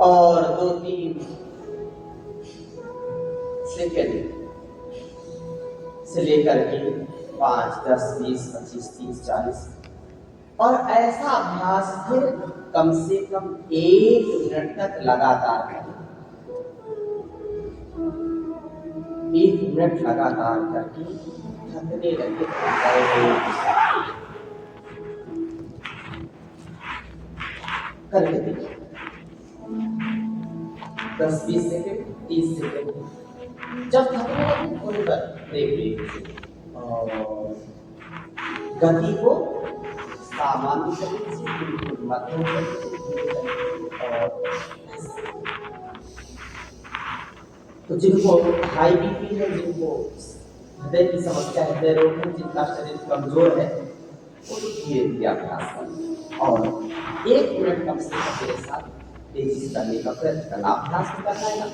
और 2-3 सेकेंड से लेकर के 5, 10, 20, 25, 30, 40 और ऐसा अभ्यास फिर कम से कम 1 मिनट तक लगातार करें। 1 मिनट लगातार करके थकने लगे करके देखिए। 10-20 सेकेंड, 30 सेकेंड। जब थकने लगे थोड़ी देर ब्रेक लीजिए और गति को सामान्य तरीके से बिल्कुल मध्यम और तो जिनको हाई बीपी है, जिनको हृदय की समस्या, हृदय रोग है, जिनका शरीर कमजोर है, धीरे धीरे अभ्यास करना और 1 मिनट कम से कम मेरे साथ तेजी से करने का प्रयत्न करना। अभ्यास तो करना है ना।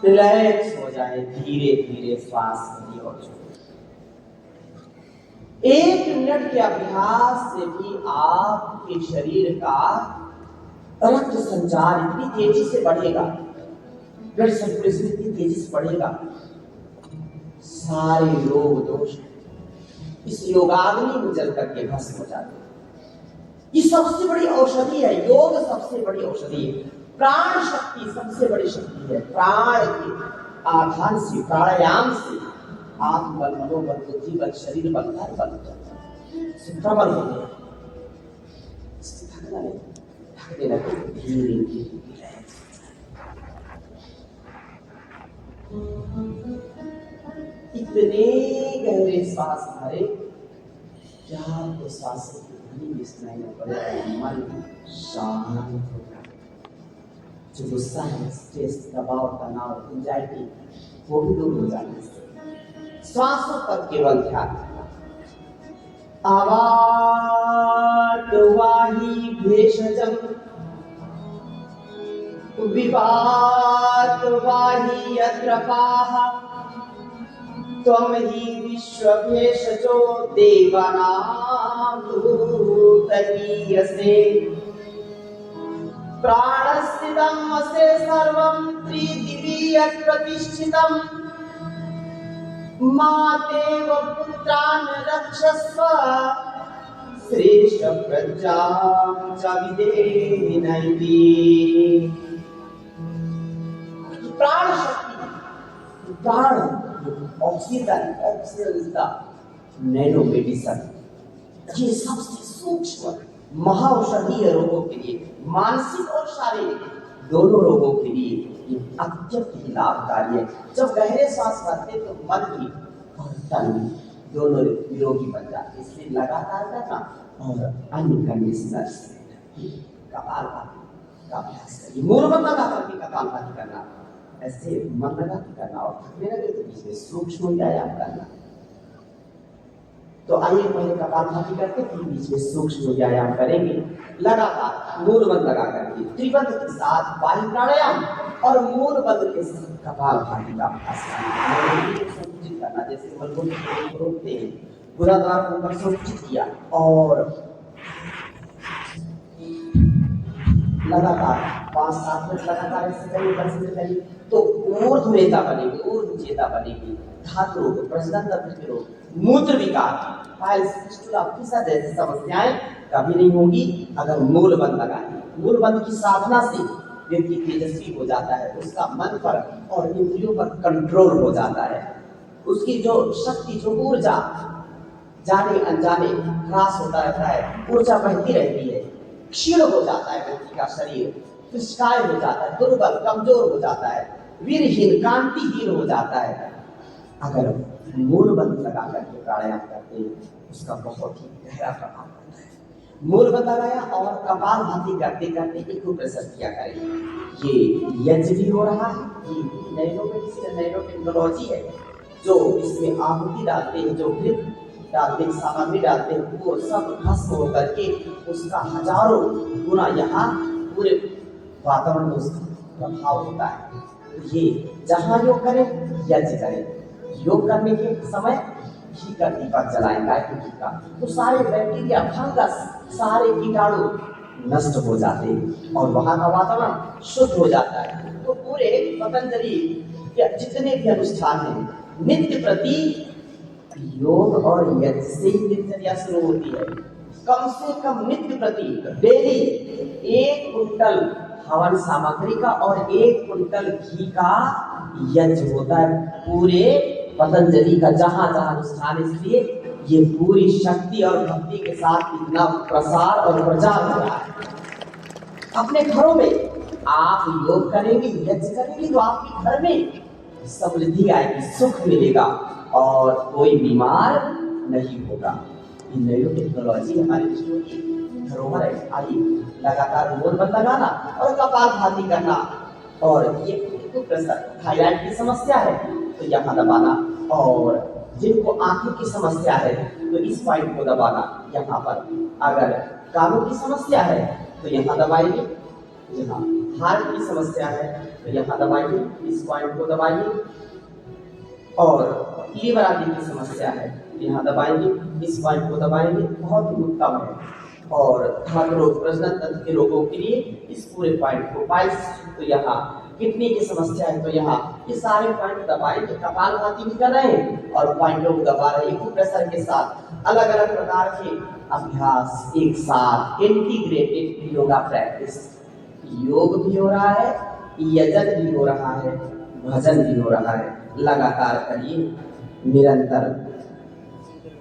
रिलैक्स हो जाए, धीरे धीरे श्वास की ओर छोड़े। 1 मिनट के अभ्यास से भी आपके शरीर का रक्त संचार इतनी तेजी से बढ़ेगा, ब्लड सर्कुलेशन इतनी तेजी से बढ़ेगा, सारे रोग दोष इस योगाग्नि में जल करके भस्म हो जाते हैं। ये सबसे बड़ी औषधि है, योग सबसे बड़ी औषधि है। प्राण शक्ति सबसे बड़ी शक्ति है। प्राण के आधार से, प्राणायाम से आत्मबल, मनोबल, बुद्धि बल, शरीर बल, हर बल प्रबल होते हैं। थकने लगे, धीरे धीरे इतने गहरे सांस भरे क्या आपको सांस की सुनाई न पड़े। मन शांत हो जाए। जो गुस्सा है, स्ट्रेस, दबाव, तनाव, एंजाइटी वो भी दूर हो जाने से श्वासों पर केवल ध्यान रखना। आवाट वाही भेषजम विवात वाही अद्रपाः त्वं हि विश्वभेषजो देवानां भूतहीयसे प्राणस्थितं वसे सर्वं त्रिदिवि यत्प्रतिष्ठितं मातेव पुत्रान् रक्षस्व श्रेष्ठ प्रजां च विदेनैति। प्राण शक्ति, प्राण ऑक्सीजन का नैनो मेडिसन, ये सबसे सूक्ष्म महाऔषधीय रोगों के लिए, मानसिक और शारीरिक दोनों रोगों के लिए ये अत्यंत ही लाभकारी है। जब गहरे सांस भरते तो मन भी और तन भी दोनों निरोगी बन जाते। इसलिए लगातार करना और अनकंडीशनल कपालभाति का अभ्यास करिए। मूल मन लगा करके कपालभाति करना, ऐसे मन लगा के करना और थकने लगे तो बीच में सूक्ष्म व्यायाम करना। तो आइए पहले कपालभाति करके फिर बीच में सूक्ष्म व्यायाम करेंगे। लगातार मूल बंद लगा करके त्रिबंध के साथ वायु प्राणायाम और मूल बंद के साथ कपालभाति का अभ्यास करना। जैसे बलबोल रोकते हैं, बुरा द्वार को ऊपर संकुचित किया और लगातार 5-7 मिनट लगातार ऐसे करिए तो ऊर्ध्वरेता बनेगी, ऊर्ध्वचेता बनेगी। धातु रोग, प्रजनन तंत्र के रोग, मूत्र विकार, पाइल्स, फिस्टुला, फिसा जैसी समस्याएं कभी नहीं होगी अगर मूल बंद लगाएंगे। मूल बंद की साधना से व्यक्ति तेजस्वी हो जाता है, उसका मन पर और इंद्रियों पर कंट्रोल हो जाता है, उसकी जो शक्ति, जो ऊर्जा जाने अनजाने ह्रास होता रहता है, ऊर्जा बहती रहती है, क्षीण हो जाता है व्यक्ति का शरीर, कृष्णाय हो जाता है, दुर्बल कमजोर हो जाता है, वीरहीन कांतिहीन हो जाता है। अगर मूल बंद लगा करके प्राणायाम करते हैं उसका बहुत ही गहरा प्रभाव पड़ता है। मूल बंद लगाया और कपालभाति करते करते एक प्रेशर किया करें। ये यज्ञ भी हो रहा है, ये नैनो मेडिसिन, नैनो टेक्नोलॉजी है जो इसमें आहुति डालते हैं, जो डालते हैं, सामग्री डालते हैं, वो सब भस्म होकर के उसका हजारों गुना यहाँ पूरे वातावरण में उसका प्रभाव होता है। ये जहाँ योग करें, यज्ञ करें, योग करने के समय घी का दीपक जलाएं, गाय के घी का, तो सारे बैक्टीरिया, फंगस, सारे कीटाणु नष्ट हो जाते हैं और वहाँ का वातावरण शुद्ध हो जाता है। तो पूरे पतंजलि के जितने भी अनुष्ठान हैं, नित्य प्रति योग और यज्ञ से ही दिनचर्या शुरू होती है। कम से कम नित्य प्रति डेली 1 कुंटल हवन सामग्री का और 1 कुंटल घी का यज्ञ होता है पूरे पतंजलि का, जहां जहां अनुष्ठान। इसलिए ये पूरी शक्ति और भक्ति के साथ इतना प्रसार और प्रचार हो रहा है। अपने घरों में आप योग करेंगे, यज्ञ करेंगे, तो आपके घर में समृद्धि आएगी, सुख मिलेगा और कोई बीमार नहीं होगा। नैनो टेक्नोलॉजी हमारे विष्णु की धरोहर है। आइए लगातार मोर बंद लगाना और कपालभाति करना, और ये प्रेशर, थायराइड की समस्या है तो यहाँ दबाना, और जिनको आंखों की समस्या है तो इस पॉइंट को दबाना यहाँ पर, अगर कानों की समस्या है तो यहाँ दबाइए, यहाँ हार्ट की समस्या है तो यहाँ दबाइए, इस पॉइंट को दबाइए, और लीवर आदि की समस्या है यहाँ दबाएंगे, इस पॉइंट को दबाएंगे, बहुत ही उत्तम है। और धर्म रोग, प्रजनन तंत्र के रोगों के लिए इस पूरे पॉइंट को 22, तो यहाँ किडनी की समस्या है तो यहाँ ये सारे पॉइंट दबाएंगे। कपालभाति भी कर रहे हैं और पॉइंटों को दबा रहे हैं, प्रेशर के साथ अलग अलग प्रकार के अभ्यास एक साथ, इंटीग्रेटेड योगा प्रैक्टिस। योग भी हो रहा है, यजन भी हो रहा है, भजन भी हो रहा है। लगातार करिए, निरंतर।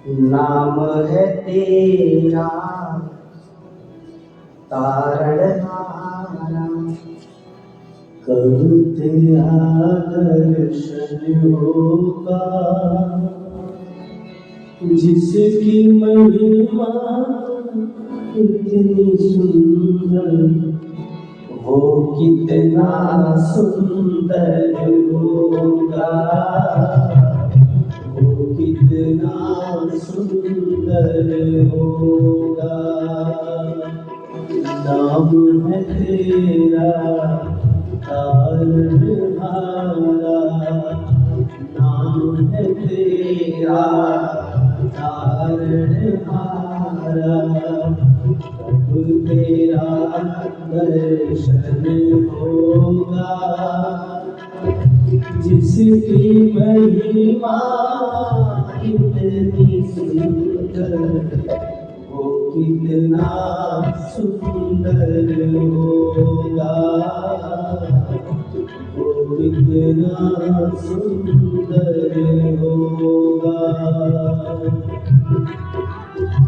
नाम है तेरा तारणहारा, कब तेरा दर्शन होगा, जिसकी महिमा इतनी सुंदर, वो कितना सुंदर होगा, वो कितना सुंदर होगा। नाम है तेरा तारणहारा, नाम है तेरा तारणहारा, कब तेरा दर्शन होगा, जिसकी महिमा इतनी सुंदर, वो कितना सुंदर होगा, वो कितना सुंदर होगा।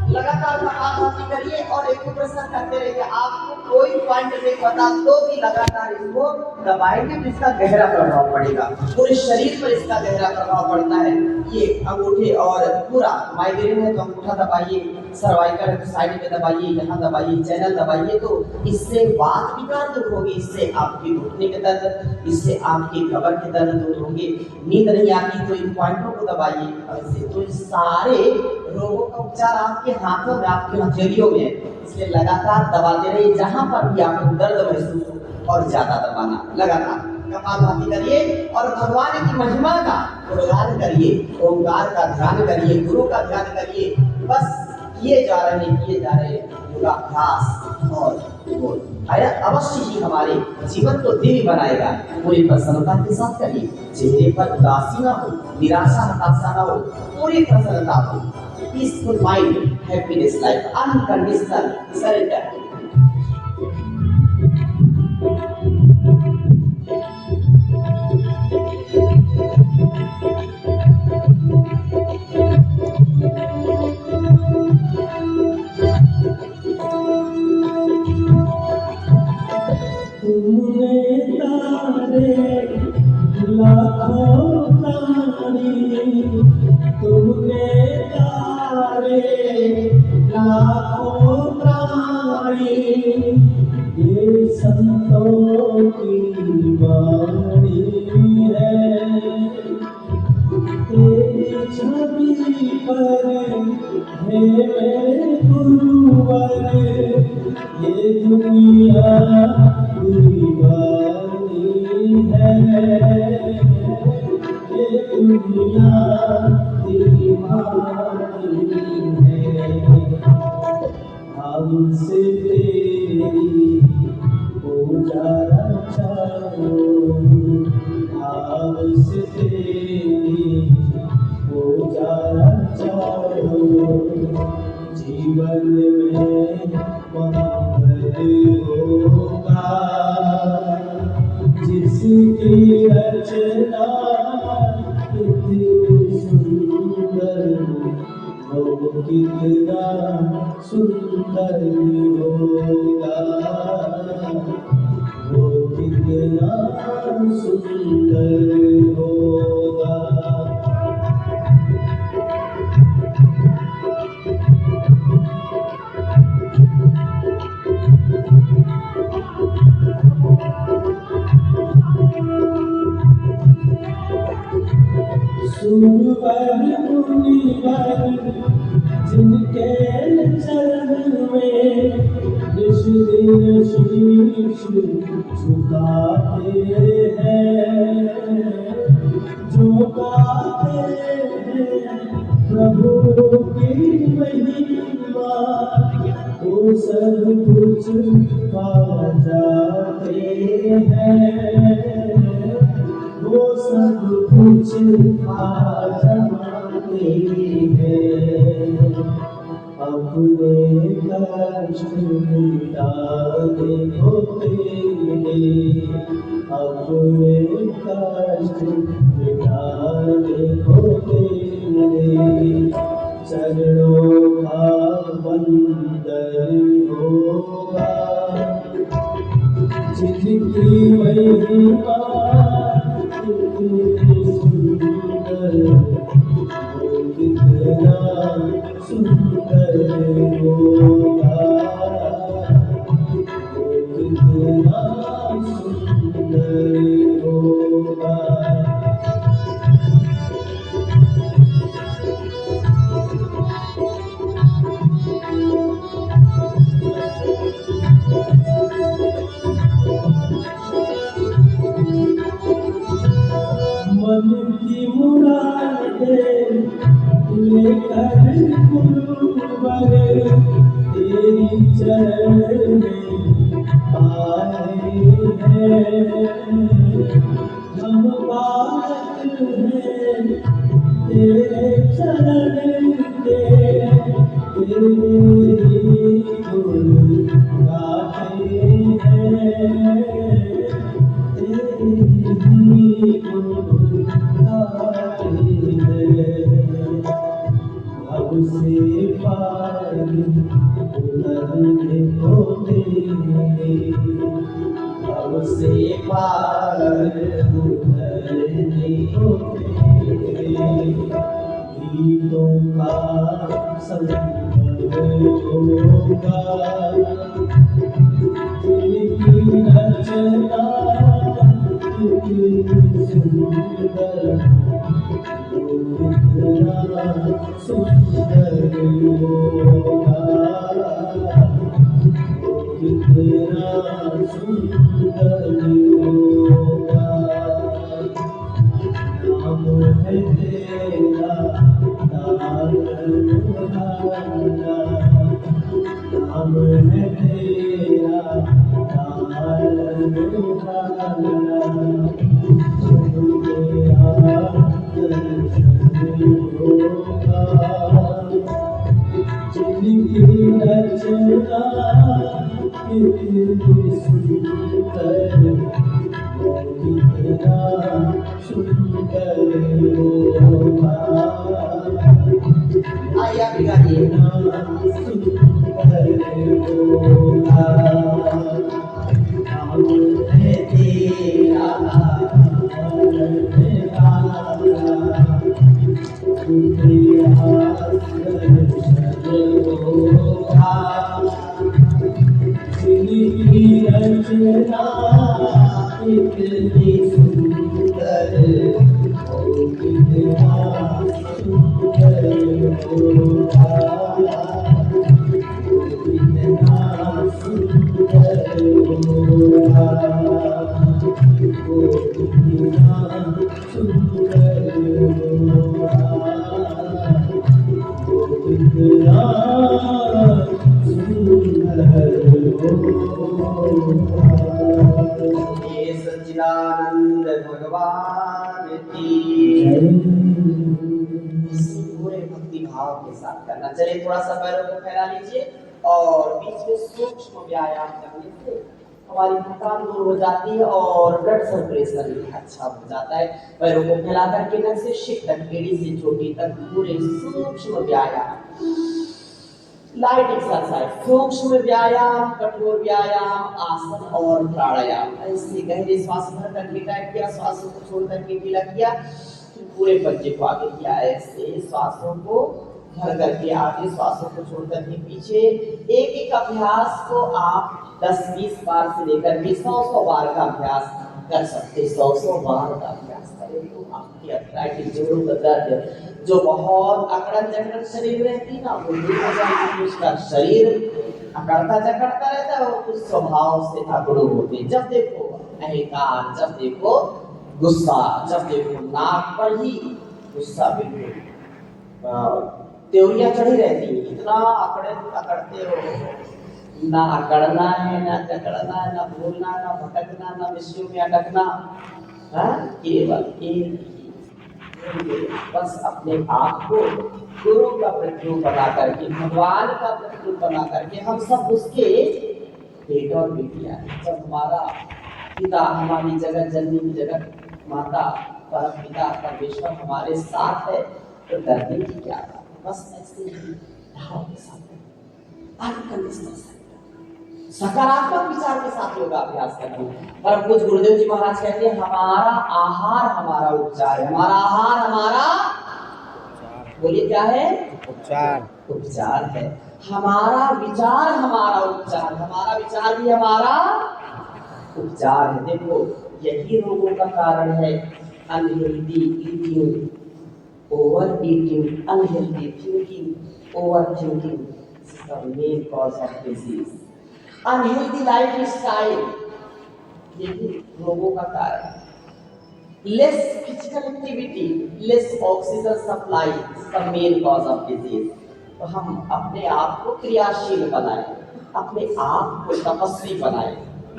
लगातार कपालभाति करिए और एक प्रश्न करते रहिए। आपको कोई पॉइंट नहीं पता तो भी लगातार इसको दबाएंगे तो इसका गहरा प्रभाव पड़ेगा, पूरे शरीर पर इसका गहरा प्रभाव पड़ता है। ये अंगूठे और पूरा माइग्रेन है तो अंगूठा दबाइए, सर्वाइकल है तो साइड में दबाइए, यहाँ दबाइए, चैनल दबाइए, तो इससे वात विकार दूर होगी, इससे आपके घुटने के दर्द, इससे आपके कमर के दर्द दूर होंगे। नींद नहीं आती तो इन पॉइंटों को दबाइए, ऐसे तो सारे रोगों का उपचार आपके हाथों में, आपके हथेलियों में है। इसलिए लगातार दबाते रहिए, जहां पर भी आपको दर्द महसूस हो और ज्यादा दबाना। लगातार कपालभाति करिए और भगवान की महिमा का गुणगान करिए, ओंकार का ध्यान करिए, गुरु का ध्यान करिए। बस किए जा रहे योगाभ्यास, और वो अवश्य ही हमारे जीवन को दिव्य बनाएगा। पूरी प्रसन्नता के साथ करिए, चेहरे पर उदासी ना हो, निराशा हताशा ना हो, पूरी प्रसन्नता हो। Peaceful mind, happiness life, unconditional surrender. तुमने तारे लाखों तारे, तुमने तारे लाखों तारे, ये संतों की वाणी है, तेरी छवि पर हे मेरे गुरुवर, ये दुनिया दीवानी है, ये दुनिया दीवानी है। हमसे तेरी गुजारा चाहो, हमसे तेरी गुजारा चाहो, जीवन में मोहब्बत होगा, जिसकी रचना कितनी सुंदर, वो कितना सुंदर होगा, वो कितना सुंदर होगा। सुरवर मुनिवर जिनके चरण में ऋषि शीश झुकाते हैं, जो गाते हैं प्रभु की महिमा, वो सब कुछ पा जाते हैं, वो सब कुछ आ जाते हैं। अपने कष्ट मिटा देखो तेरे, अपने कष्ट मिटा देखो तेरे, चरणों का बंदर होगा, जिनकी महिमा कितनी सुंदर, वो कितना सुंदर होगा, वो कितना सुंदर होगा। मन की मुरादें लेकर गुरुवर तेरी चरण में आए हैं, हम बात हैं तेरे चरण के, तेरी गुण गाते हैं, तेरी गुण गाते हैं। अब से पारी उतरने को तेरे, अब से पार उतरने को तेरे, गीतों का संगम होगा, जिनकी रचना कितनी सुंदर, वो कितना सुंदर होगा, वो कितना सुंदर होगा। नाम है तेरा तारन हारा, नाम है तेरा तारन हारा, तेरा दर्शन होगा, जिनकी रचना कितनी सुंदर, वो कितना सुंदर होगा, आया भी गाइए। सुंदर होगा। नाम है तेरा रचना कितनी सुंदर, ओ कितना सुंदर ये सच्चिदानंद भगवान की इसी पूरे भक्ति भाव के साथ करना। चलिए थोड़ा सा पैरों को फैला लीजिए और बीच में सूक्ष्म व्यायाम करने से हमारी थकान दूर हो जाती है और ब्लड सर्कुलेशन अच्छा हो जाता है। पैरों को फैला करके नख से शिक तक, एड़ी से चोटी तक पूरे सूक्ष्म व्यायाम, लाइट एक्सरसाइज, सूक्ष्म व्यायाम, कठोर व्यायाम, आसन और प्राणायाम। ऐसे गहरे श्वास भर करके टाइप किया, श्वासों को छोड़ करके ढीला किया, फिर पूरे पंजे को आगे किया। ऐसे श्वासों को भर करके आगे, श्वासों को छोड़ करके पीछे। एक एक अभ्यास को आप 10-20 बार से लेकर 100 बार का अभ्यास कर सकते। 100 बार का अभ्यास करें तो आपकी अर्थराइटिस, जोड़ों का दर्द, जो बहुत अकड़न जकड़न शरीर रहती ना, वो दूर हो जाएगी। उसका शरीर अकड़ता जकड़ता रहता है और कुछ स्वभाव से अकड़ू होते। जब देखो अहंकार, जब देखो गुस्सा, जब देखो नाक पर ही गुस्सा, बिल्कुल त्योरियां चढ़ी रहती है। इतना अकड़ते हो, ना अकड़ना है, ना जकड़ना है, ना भूलना, ना भटकना, ना विषयों में अटकना, केवल एक ही, बस अपने आप को गुरु का प्रतिरूप बना करके, भगवान का प्रतिरूप बना करके, हम सब उसके बेटे और बेटियां हैं। जब हमारा पिता, हमारी जगत जननी, जगत माता, परम पिता परमेश्वर हमारे साथ है तो डरने की क्या बात। बस ऐसे ही भाव के साथ अनकंडीशनल सकारात्मक विचार के साथ योगाभ्यास करना। परम पूज्य गुरुदेव जी महाराज कहते हैं, हमारा आहार हमारा उपचार है। हमारा आहार हमारा, बोलिए क्या है? उपचार है। हमारा विचार हमारा उपचार, हमारा विचार भी हमारा उपचार है। देखो यही रोगों का कारण है। Unhealthy eating, over eating, unhealthy thinking, over thinking, main cause of disease. Unhealthy life style, यही रोगों का कारण है। Less physical activity, less oxygen supply, सब मेन कॉज ऑफ डिजीज। तो हम अपने आप को क्रियाशील बनाएं, अपने आप को तपस्वी बनाएं।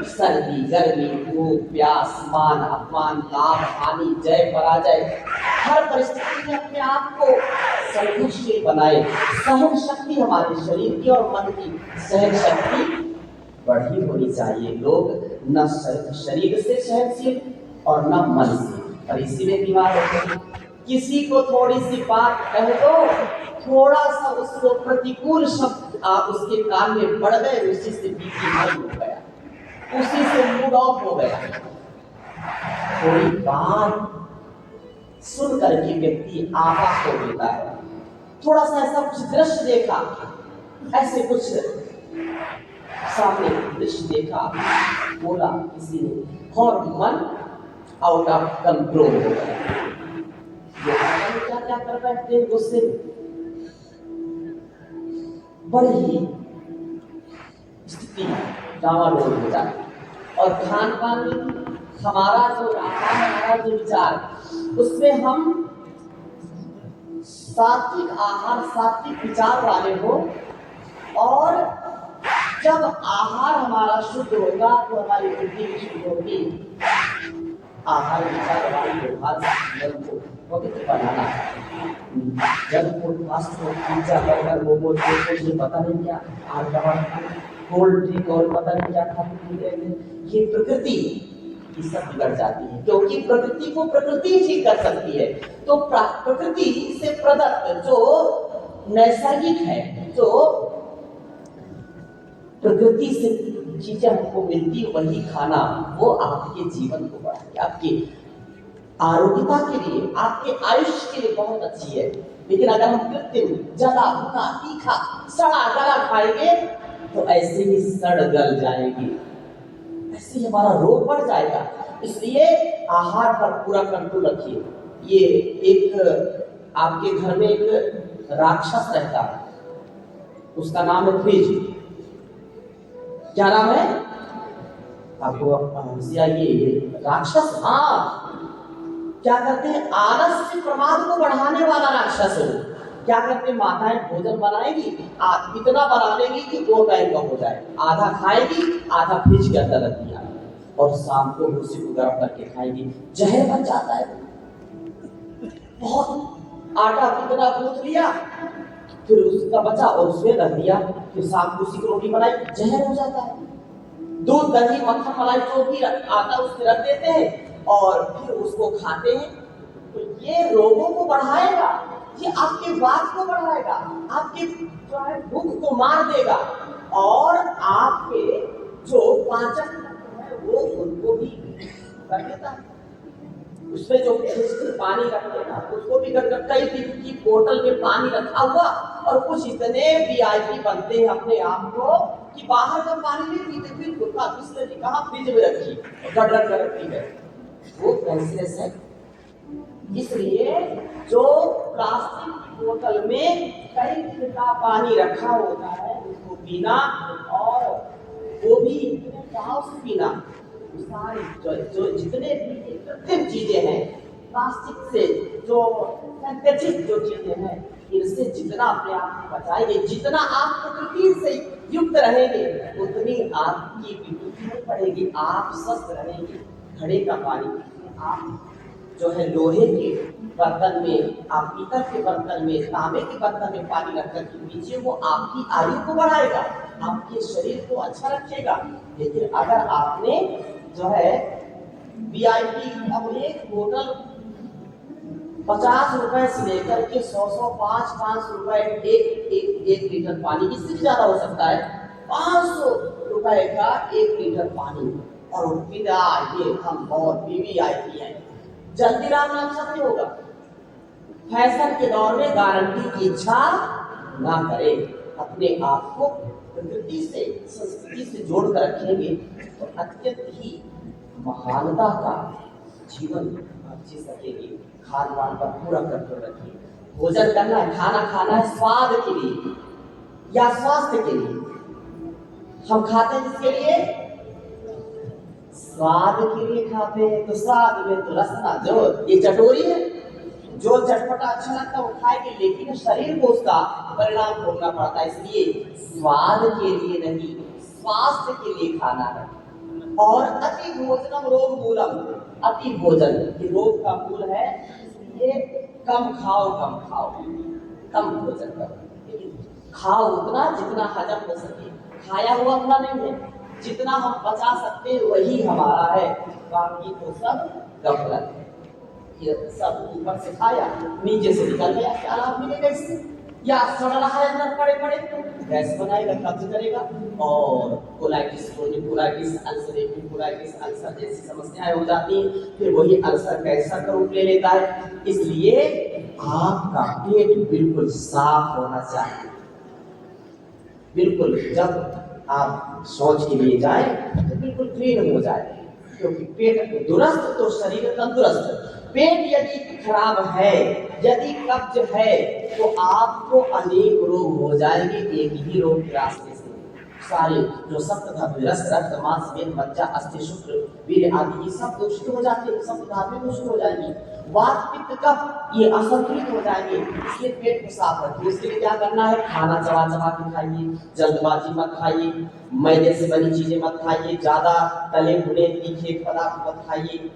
सर्दी, गर्मी, भूख, प्यास, मान, अपमान, लाभ, हानि, जय, पराजय, हर परिस्थिति में अपने आप को संघर्षशील बनाए। सहन शक्ति हमारे शरीर की और मन की सहन शक्ति बढ़ी होनी चाहिए। लोग न शरीर से सहनशील और न मन से, और इसीलिए बीमार होते हैं। किसी को थोड़ी सी बात कह दो, थोड़ा सा उसको प्रतिकूल शब्द आप उसके कान में पड़ गए, उसी से बीपी हाई हो गया, उसी से मूड ऑफ हो गया। थोड़ी बात सुन करके व्यक्ति आभा खो देता है। थोड़ा सा ऐसा कुछ दृश्य देखा, ऐसे कुछ सामने दृश्य देखा, बोला किसी ने, और मन आउट ऑफ कंट्रोल हो गया। क्या क्या कर बैठते हैं गुस्से में। बड़ी ही स्थिति डामाडोल हो जाती। और खान पान में हमारा जो आहार, हमारा जो विचार, उसमें हम सात्विक आहार, सात्विक विचार वाले हो। और जब आहार हमारा शुद्ध होगा तो हमारी बुद्धि भी शुद्ध होगी। आहार विचार वाली व्यवहार से को पवित्र बनाना। जब food, fast food, pizza, burger, momo, कुछ पता नहीं क्या, कोल्ड ड्रिंक और पता नहीं क्या खाते हैं, ये प्रकृति की सब बिगड़ जाती है। क्योंकि प्रकृति को प्रकृति ठीक कर सकती है। तो प्रकृति से प्रदत्त जो नैसर्गिक है, जो प्रकृति से चीजें हमको मिलती, वही खाना वो आपके जीवन को बढ़ाएगी, आपकी आरोग्यता के लिए, आपके आयुष्य के लिए बहुत अच्छी है। लेकिन अगर हम कृत्रिम, जला भुना, तीखा, सड़ा गला खाएंगे तो ऐसे ही सड़ गल जाएगी, ऐसे ही हमारा रोग बढ़ जाएगा। इसलिए आहार पर पूरा कंट्रोल रखिए। ये एक आपके घर में एक राक्षस रहता है, उसका नाम है फ्रिज। क्या नाम है आपको? ये राक्षस। हाँ, क्या करते हैं? आलस्य प्रमाद को बढ़ाने वाला राक्षस है। क्या करते? माताएं भोजन बनाएगी, इतना बना लेंगी कि 2 टाइम का हो जाए, आधा खाएगी, आधा फ्रिज के अंदर रख दिया, और शाम को उसी को गर्म करके खाएगी। जहर बन जाता है। बहुत आटा कितना गूंथ लिया, फिर उसका बचा और उसमें रख दिया, फिर शाम को उसी को रोटी बनाई, जहर हो जाता है। दूध, दही, मक्खन, मलाई जो भी आता उसमें रख देते हैं और फिर उसको खाते हैं। तो ये रोगों को बढ़ाएगा, ये आपके वात को बढ़ाएगा, आपके जो है भूख को मार देगा, और आपके जो पाचन है वो उनको भी कर देता है। उसमें जो पानी रखते हैं उसको भी कर कई दिन की बोतल में पानी रखा हुआ, और कुछ इतने वीआईपी बनते हैं अपने आप को कि बाहर का पानी नहीं पीते, बिल्कुल बिस्लरी कहाँ फ्रिज में रखी और गड़गड़ कर रखी है, वो कैंसरस है। इसलिए जो प्लास्टिक की बोतल में कई दिन का पानी रखा होता है उसको पीना, और वो भी चाव से पीना। सारी जो जितने भी कृत्रिम चीजें हैं, प्लास्टिक से जो सिंथेटिक जो चीजें हैं, इनसे जितना अपने आप को बचाएंगे, जितना आप प्रकृति से युक्त रहेंगे, उतनी आपकी विद्युत नहीं पड़ेगी, आप स्वस्थ रहेंगे। घड़े का पानी आप जो है लोहे के बर्तन में, आप पीतल के बर्तन में, तांबे के बर्तन में पानी रख कर के पीजिए, वो आपकी आयु को बढ़ाएगा, आपके शरीर को अच्छा रखेगा। लेकिन अगर आपने जो है वीआईपी, अब एक बोतल 50 रुपए से लेकर के 100 500 रुपए एक लीटर पानी, इससे भी ज्यादा हो सकता है, 500 रुपए का 1 लीटर पानी, और पिता ये हम बहुत वीवीआईपी हैं। जल्दी राम नाम सत्य होगा। फैशन के दौर में गारंटी की इच्छा ना करें, अपने आप को प्रकृति से, संस्कृति से जोड़ कर रखेंगे तो अत्यंत ही महानता का जीवन आप जी सकेंगे। खान पान पर पूरा कंट्रोल रखिए। भोजन करना है, खाना खाना है स्वाद के लिए या स्वास्थ्य के लिए। हम खाते हैं जिसके लिए? स्वाद के लिए खाते हैं, तो स्वाद में तो रसना जो ये चटोरी है, जो चटपटा अच्छा लगता है वो खाएंगे, लेकिन शरीर को उसका परिणाम भोगना पड़ता है। इसलिए स्वाद के लिए नहीं, स्वास्थ्य के लिए खाना है। और अति भोजनम रोग मूलम, अति भोजन ये रोग का मूल है। इसलिए कम खाओ, कम भोजन करो, लेकिन खाओ उतना जितना हजम हो सके। खाया हुआ अपना नहीं है, जितना हम बचा सकते हैं वही हमारा है, बाकी तो सब गफलत है। ये सब ऊपर से खाया नीचे से निकल गया, क्या लाभ मिलेगा इससे? या सड़ रहा है अंदर पड़े पड़े, गैस बनाएगा, कब्ज करेगा, और colitis, colitis, ulcerative colitis, ulcer जैसी समस्याएं हो जाती हैं। फिर वही अल्सर कैंसर का रूप ले लेता है। इसलिए आपका पेट बिल्कुल साफ होना चाहिए। बिल्कुल जब आप शौच के लिए जाए तो बिल्कुल क्लीन हो जाए, क्योंकि पेट दुरुस्त तो शरीर तंदुरुस्त। पेट यदि खराब है, यदि कब्ज है, तो आपको अनेक रोग हो जाएंगे एक ही रोग के रास्ते से। सारे जो सप्त धातु रक्त, मांस, मेद, मज्जा, अस्थि, शुक्र, वीर्य आदि ये सब दूषित हो जाते हैं, सप्त धातु दूषित हो जाएंगी। वात, पित्त, कफ ये असंतुलित हो जाएंगे। इसलिए पेट को साफ रखिए। उसके लिए क्या करना है? खाना चबा चबा के खाइए, जल्दबाजी मत खाइए, मैदे से बनी चीजें मत खाइए, ज्यादा तले भुने तीखे पदार्थ मत खाइए,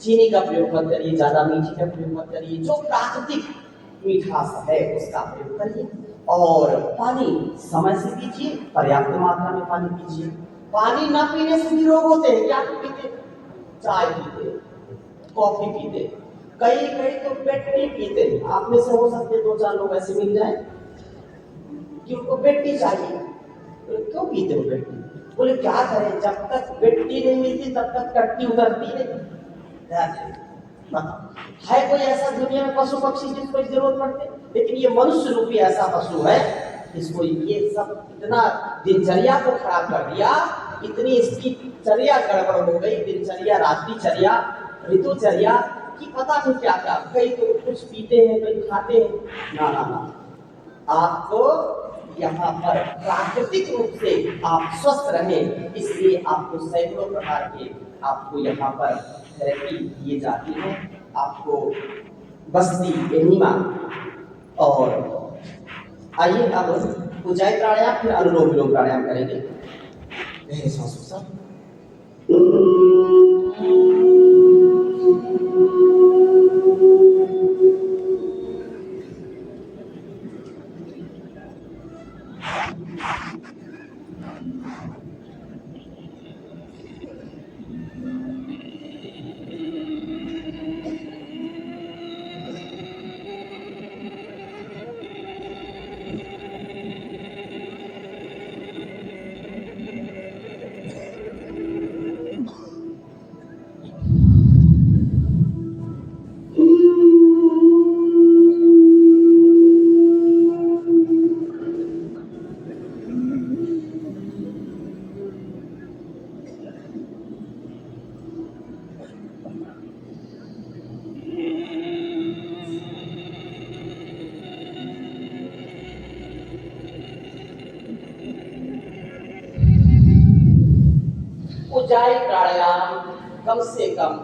चीनी का प्रयोग मत करिए, ज्यादा मीठी का प्रयोग मत करिए, जो प्राकृतिक मिठास है उसका प्रयोग करिए। और पानी समय से पीजिए, पर्याप्त मात्रा में पानी पीजिए। पानी न पीने से भी रोग होते हैं। क्या पीते? चाय पीते, कॉफी पीते, कई तो बेड टी पीते। आप में से हो सकते 2-4 लोग ऐसे मिल जाए कि उनको बेड टी चाहिए। तो क्यों पीते हो बेड टी? बोले क्या करें, जब तक बेड टी नहीं मिलती तब तक टट्टी उतरती नहीं। है कोई ऐसा दुनिया में पशु पक्षी जिसको जरूरत पड़ती? लेकिन ये मनुष्य रूपी ऐसा पशु है, इसको ये सब इतना दिनचर्या को खराब कर दिया, इतनी इसकी चर्या गड़बड़ हो गई, दिनचर्या, रात्रिचर्या, ऋतुचर्या की पता नहीं क्या क्या। कई तो कुछ पीते हैं, कई खाते हैं, ना ना ना, आपको यहाँ पर प्राकृतिक रूप से आप स्वस्थ रहें, इसलिए आपको सैकड़ों प्रकार के आपको यहाँ पर थेरेपी दिए जाती है। आपको बस्ती एनिमा और आइए अब ऊंचाई प्राणायाम फिर अनुलोम विलोम प्राणायाम करेंगे। गहरे सांसों से ऊंचाई प्राणायाम कम से कम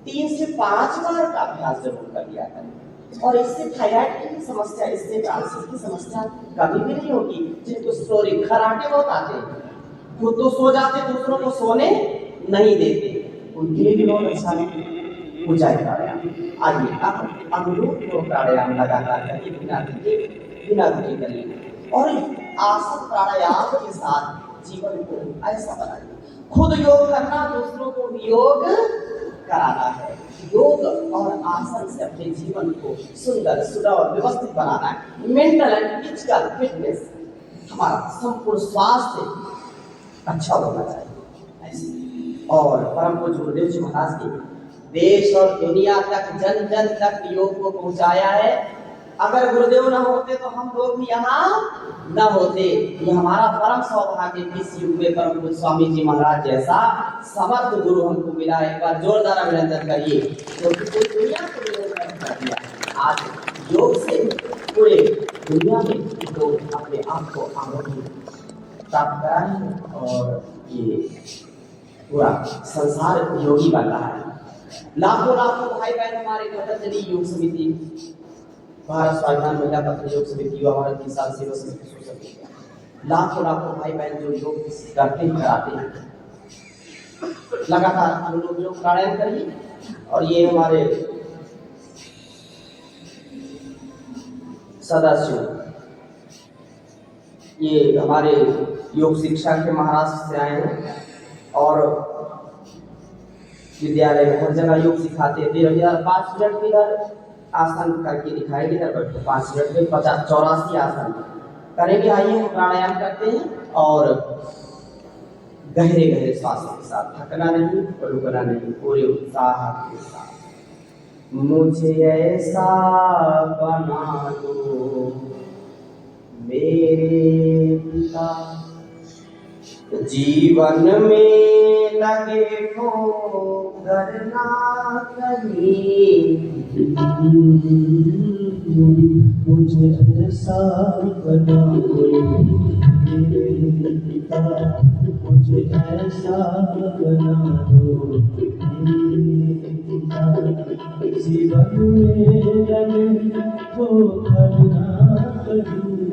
3 से 5 बार का अभ्यास जरूर कर लिया करें। और इससे थायराइड की भी समस्या, इससे ट्रांसिस की समस्या कभी भी नहीं होगी। जिनको स्टोरी खराटे बहुत आते हैं, खुद तो सो जाते, दूसरों को सोने नहीं देते, उनके लिए भी बहुत अच्छा है ऊंचाई प्राणायाम। आइए अब अनुलोम विलोम प्राणायाम लगातार करिए, बिना रुके करिए। और आसन प्राणायाम के साथ जीवन को ऐसा बनाइए, खुद योग करना, दूसरों को भी योग कराना है। योग और आसन से अपने जीवन को सुंदर, सुडौल, व्यवस्थित बनाना है। मेंटल एंड फिजिकल फिटनेस, हमारा संपूर्ण स्वास्थ्य अच्छा होना चाहिए ऐसे। और परम पूज्य गुरुदेव जी महाराज के देश और दुनिया तक, जन जन तक योग को पहुंचाया है। अगर गुरुदेव न होते तो हम लोग भी यहाँ न होते। ये हमारा परम सौभाग्य कि इस युग में परम पूज्य स्वामी जी महाराज जैसा समर्थ गुरु हमको मिला। एक बार जोरदार अभिनंदन करिए, क्योंकि पूरी दुनिया को निरंतर कर दिया। आज योग से पूरे दुनिया में लोग अपने आप को आरोग्य प्राप्त करा है और ये पूरा संसार योगी बन रहा है। लाखों लाखों भाई बहन हमारे पतंजलि योग समिति, भारत स्वाभिमान महिला पत्र योग समिति, युवा भारत किसान सेवा समिति, सोशल मीडिया, लाखों लाखों भाई बहन जो योग करते हैं, कराते हैं। लगातार अनुलोम विलोम प्राणायाम करिए। और ये हमारे सदस्य, ये हमारे योग शिक्षा के महाराष्ट्र से आए हैं और विद्यालय में हर जगह योग सिखाते हैं। 5 मिनट में इधर आसन करके दिखाएंगे, इधर बैठो 5 मिनट में 84 आसन करेंगे। आइए हम प्राणायाम करते हैं और गहरे गहरे श्वासों के साथ, थकना नहीं और रुकना नहीं, पूरे उत्साह के साथ। मुझे ऐसा बना दो मेरे पिता, जीवन में लगे हो करना कहीं। मुझे ऐसा बना दो मेरे पिता, मुझे ऐसा बना दो मेरे पिता, जीवन में लगे हो करना कहीं,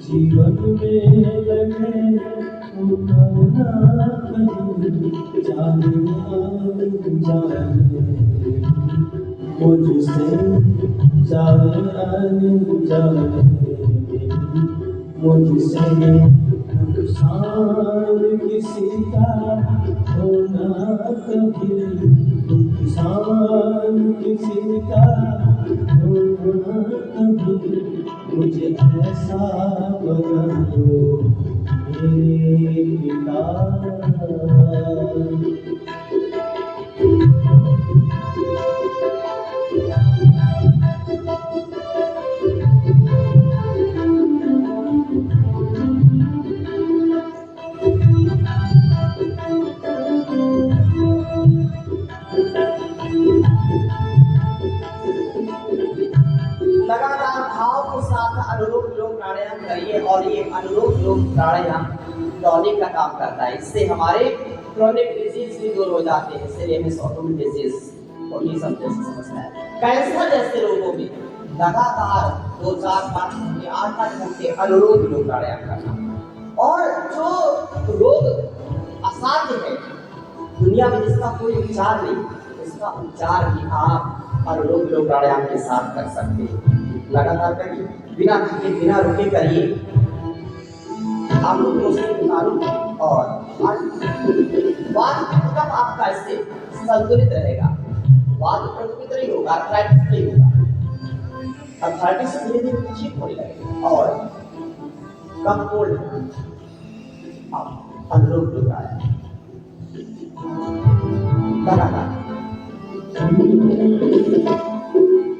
जीवन में लगे हो करना कहीं। जाने मुझसे जाने मुझसे नुकसान किसी का होना कभी, नुकसान किसी का होना कभी। मुझे ऐसा बना दो मेरे पिता। लगातार भाव के साथ अनुलोम अनुलोम प्राणायाम टॉनिक का काम करता है। इससे हमारे क्रोनिक डिजीज भी दूर हो जाते हैं। इसलिए ऑटोइम्यून डिजीज और ये सब जैसी समस्या है, कैंसर जैसे रोगों में लगातार 2-4-5 घंटे 8-8 घंटे अनुलोम विलोम प्राणायाम करना। और जो रोग असाध्य है दुनिया में, जिसका कोई उपचार नहीं, उसका उपचार भी आप अनुलोम विलोम प्राणायाम के साथ कर सकते हैं। लगातार करिए, बिना थके बिना रुके करिए। आप लोग रोशनी निकालो और वात कब आपका इससे संतुलित रहेगा, वात प्रकोपित नहीं होगा, आर्थराइटिस नहीं होगा, आर्थराइटिस धीरे धीरे ठीक होने लगेगा। और कब कोल्ड आप अनुलोम विलोम प्राणायाम लगातार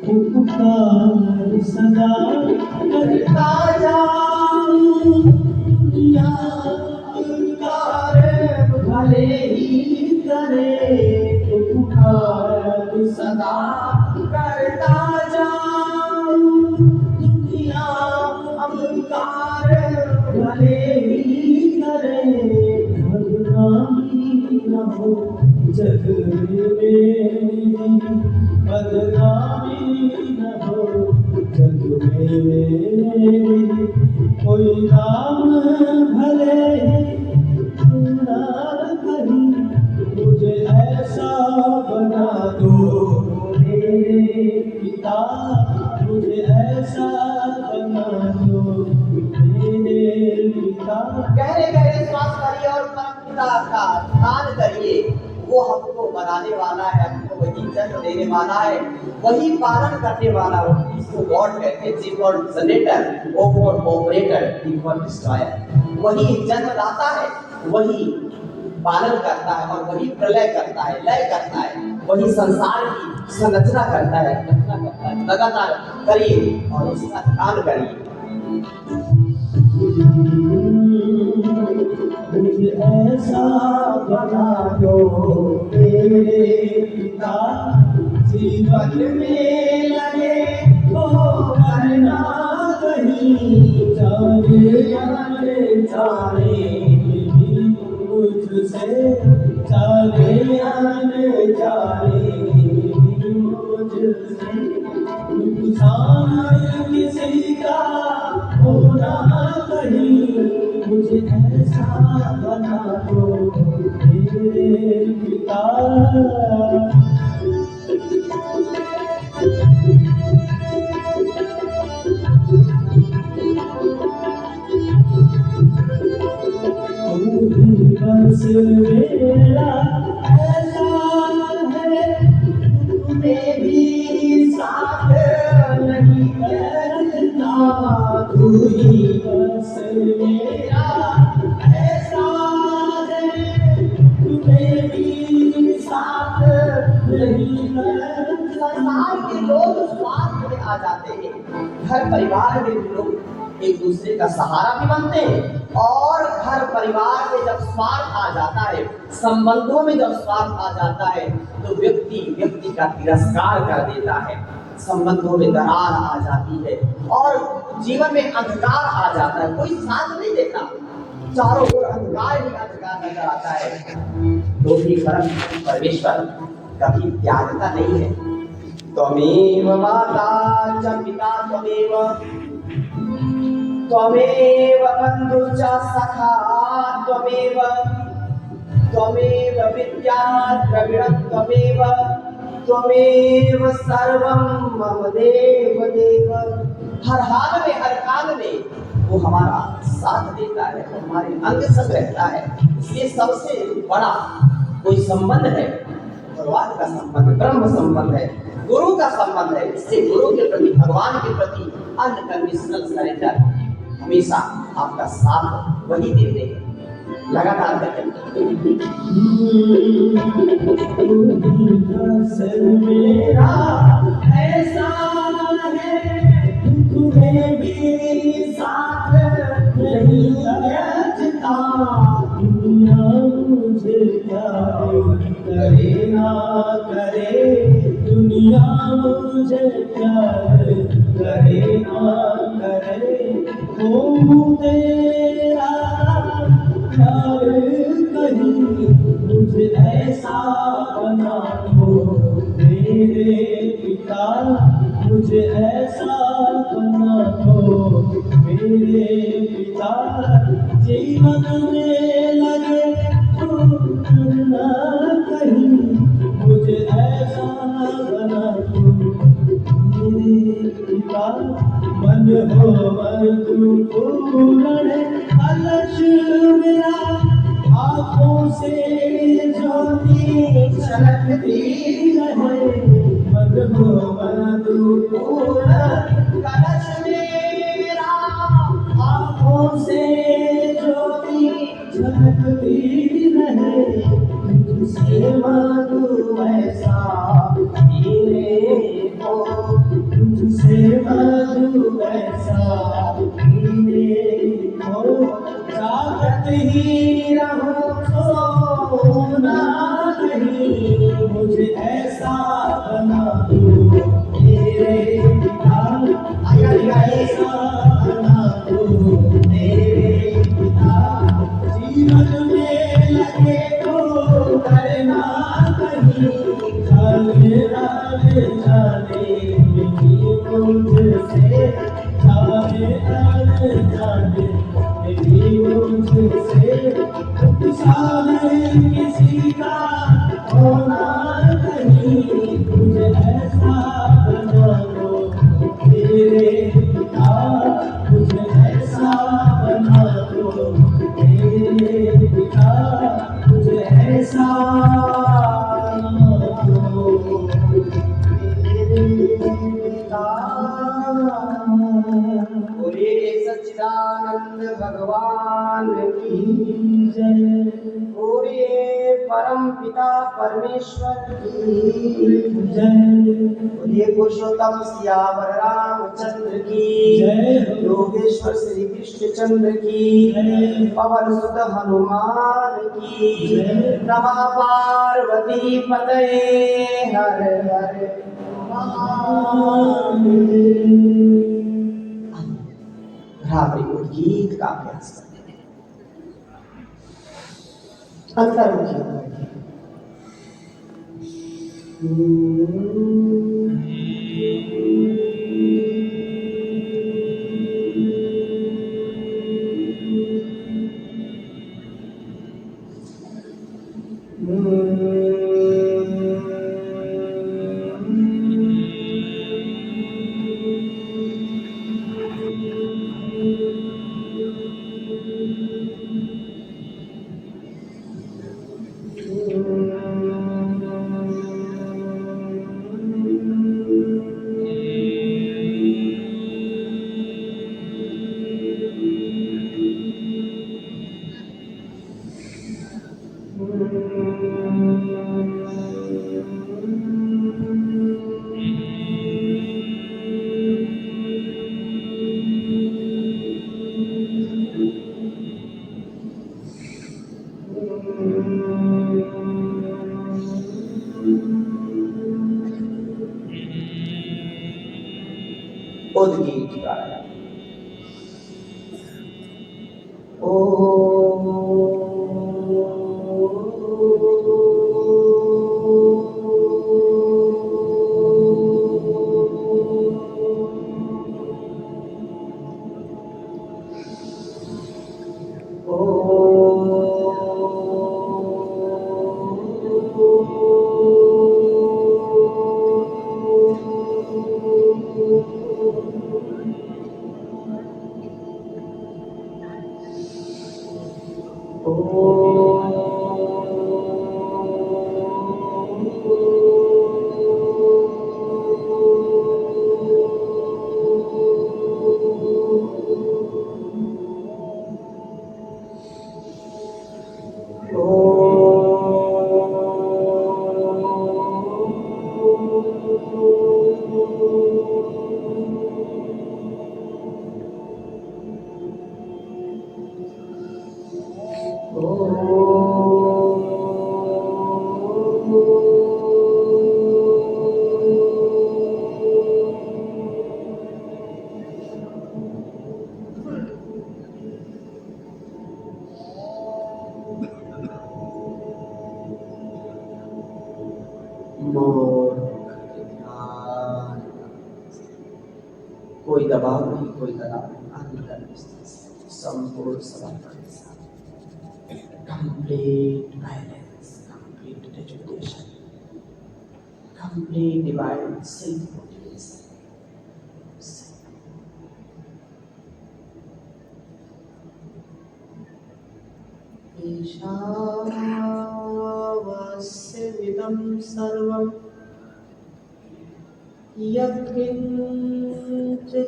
पुकार सदा करता जाऊं, या पुकार भले ही करे, पुकार सदा करता जाऊं, दुनिया अंकार भले ही करे, बदनामी न हो जग में, बदनामी न हो जग में, कोई नाम भले ना कहीं, मुझे ऐसा बना दो मेरे पिता, मुझे ऐसा बना दो मेरे पिता। गहरे गहरे श्वास करिए और परम पिता का ध्यान करिए। वो हमको बनाने वाला है, हमको वही जन्म देने वाला है, वही पालन करने वाला है। इसको गॉड कहते हैं, G for generator, O for operator, D for destroyer. वही जन्मदाता है, वही पालन करता है और वही प्रलय करता है, लय करता है, वही संसार की संरचना करता है, रचना करता है। लगातार करिए और उसका ध्यान करिए। मुझे ऐसा बना दो मेरे पिता, जीवन में लगे तो करना कहीं, जाने आने जाने मुझसे, जाने आने जाने मुझसे, नुकसान किसी का होना कहीं, मुझे ऐसा बना दो मेरे पिता। बस मेरा ऐसा है, तुम्हें भी साथ नहीं करता, तू ही बस मेरा ऐसा है, तुम्हें भी साथ नहीं करता। संसार के लोग स्वार्थ में आ जाते हैं, घर परिवार में भी लोग एक दूसरे का सहारा भी बनते हैं, और घर परिवार में जब स्वार्थ आ जाता है, संबंधों में जब स्वार्थ आ जाता है, तो व्यक्ति का तिरस्कार कर देता है, संबंधों में दरार आ जाती है और जीवन में अंधकार आ जाता है। कोई साथ नहीं देता, चारों ओर अंधकार ही अंधकार नजर आता है। तो भी परमेश्वर कभी त्यागता नहीं है। त्वमेव माता च पिता त्वमेव बंधु च सखा त्वमेव विद्या द्रविणं त्वमेव सर्वं मम देव देव। हर हाल में हर काल में वो हमारा साथ देता है, वो हमारे अंग संग रहता है। इसलिए सबसे बड़ा कोई संबंध है भगवान का संबंध, ब्रह्म संबंध है, गुरु का संबंध है। इससे गुरु के प्रति, भगवान के प्रति अनकंडीशनल सरेंडर, हमेशा आपका साथ वही देते हैं। लगातार मेरा ऐसा है, तुम्हें भी साथ नहीं लगता, दुनिया मुझे प्यार करे ना करे, दुनिया मुझे प्यार करे ना करे, ओ तेरे हो मेरे पिता, मुझे ऐसा बना दो मेरे पिता। जीवन में लगे तो ना कहीं, मुझे ऐसा बना दो मेरे पिता। मन हो मधु पूर्ण कलश मेरा, आँखों से ज्योति छलकती रहे। मन हो मधुपूर्ण कलश मेरा, आँखों से ज्योति छलकती रहे। तुझसे मधु ऐसा पीने को, तुझसे मधु ऐसा पीने को। जागत ही रहो सोना नहीं, मुझे ऐसा बना दो मेरे पिता। ऐसा बना दो मेरे पिता। जीवन में लगे तो करना कहीं, जाने जाने जाने मुझसे, जाने जाने जाने मुझसे। सारे किसी का होना नहीं, मुझे ऐसा बना दो मेरे पिता। मुझे ऐसा बना दो मेरे पिता। मुझे ऐसा बना दो मेरे पिता। बोले सच्चिदानंद भगवान की जय। बोले परम पिता परमेश्वर की जय। बोले पुरुषोत्तम सियावर रामचंद्र की जय। योगेश्वर श्री कृष्णचंद्र की जय। पवन सुत हनुमान की जय। नमः पार्वती पतये हर हर राम रिपोर्ट गीत का अभ्यास करते हैं। अंतर्मुखी उद्गीत प्राणायाम। दबाव नहीं, कोई तनाव नहीं, अंदर संपूर्ण समर्पण के साथ complete balance, complete education, complete divine self motivation. ईशावास्यमिदं सर्वं यत्किञ्च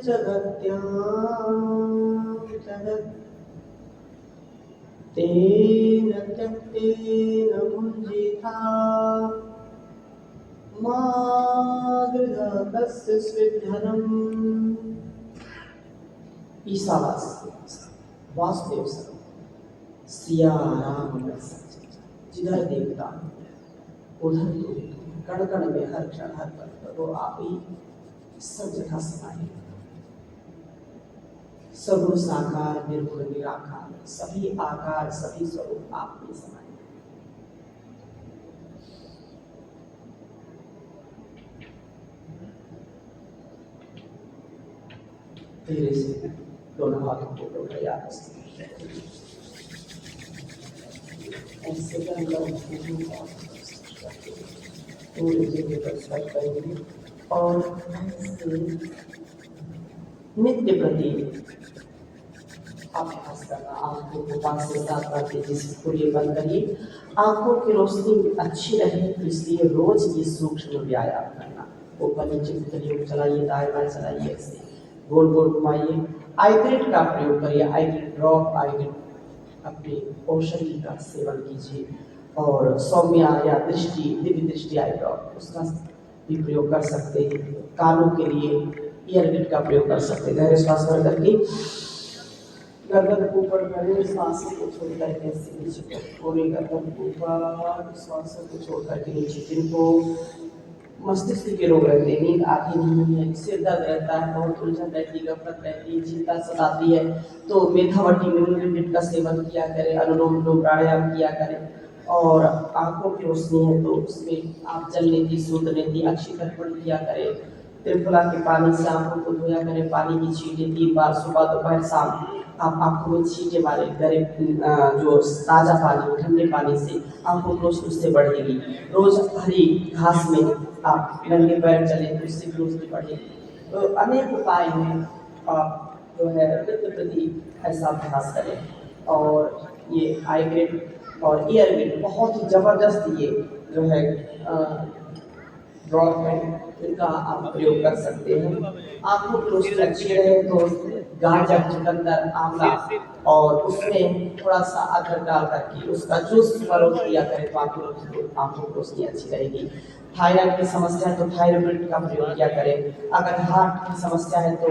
जगत्यां जगत् तेन त्यक्तेन भुञ्जीथा मा गृहा कस्य स्विद्धनम्। ईशावास्य वासुदेव सर्वं, सिया राम में सच्चे, जिधर देखता उधर तो कण कण में हर क्षण हर पल पर वो आप ही सब जगह समाये। सगुण साकार निर्गुण निराकार सभी आकार सभी स्वरूप आप में समाये। धीरे से दोनों हाथों को प्रयास ऐसे कर लो पूरे जगह पर स्पर्श करेंगे और नित्य प्रति अभ्यास करना। आंखों को 5 से 7 बार तेजी से खुली बंद करिए। आंखों की रोशनी अच्छी रहे इसलिए रोज ये सूक्ष्म व्यायाम करना। ऊपर नीचे उतरिए, चलाइए, दाएं बाएं चलाइए, ऐसे गोल गोल घुमाइए। आइग्रेट का प्रयोग करिए, आइग्रेट ड्रॉप, आइग्रेट अपने औषधि का सेवन कीजिए और सौम्या या दृष्टि दिव्य दृष्टि आई ड्रॉप उसका भी प्रयोग कर सकते हैं। कानों के लिए ईयरबड का प्रयोग कर सकते हैं। गहरे श्वास भर करके गर्दन को ऊपर करें, सांसों को छोड़कर कैसे नीचे पूरी गर्दन को ऊपर, श्वासों को छोड़कर के नीचे। जिनको मस्तिष्क के रोग रहते हैं, नींद आती नहीं है, सिर दर्द रहता है, बहुत उलझन रहती है, गफलत रहती है, चिंता सताती है, तो मेधावटी में का सेवन किया करें, अनुलोम विलोम प्राणायाम किया करें। और आंखों की रोशनी है तो उसमें आप जल नीति, सूद नीति, अक्षी तर्पण किया करें। त्रिफला के पानी से आंखों को धोया करें। पानी की छींटे 3 बार सुबह दोपहर शाम आप आंखों में छींटे मारे करें। जो ताज़ा पानी ठंडे पानी से आंखों की रोशनी उससे बढ़ेगी। रोज हरी घास में आप नंगे पैर चलें तो उससे रोशनी बढ़ेगी। तो अनेक उपाय हैं, आप जो है नित्य प्रति ऐसा अभ्यास करें। और ये आईग्रेड और ईयरबड बहुत ही ज़बरदस्त ये जो है ड्रॉप है, इनका आप प्रयोग कर सकते हैं। आंखों की रोशनी अच्छी रहे तो गाजर, चुकंदर, आंवला और उसमें थोड़ा सा अदरक डाल करके उसका जूस रोज किया करें तो आंखों की रोशनी अच्छी रहेगी। थायराइड की समस्या है तो थायराइड का प्रयोग किया करें। अगर हार्ट की समस्या है तो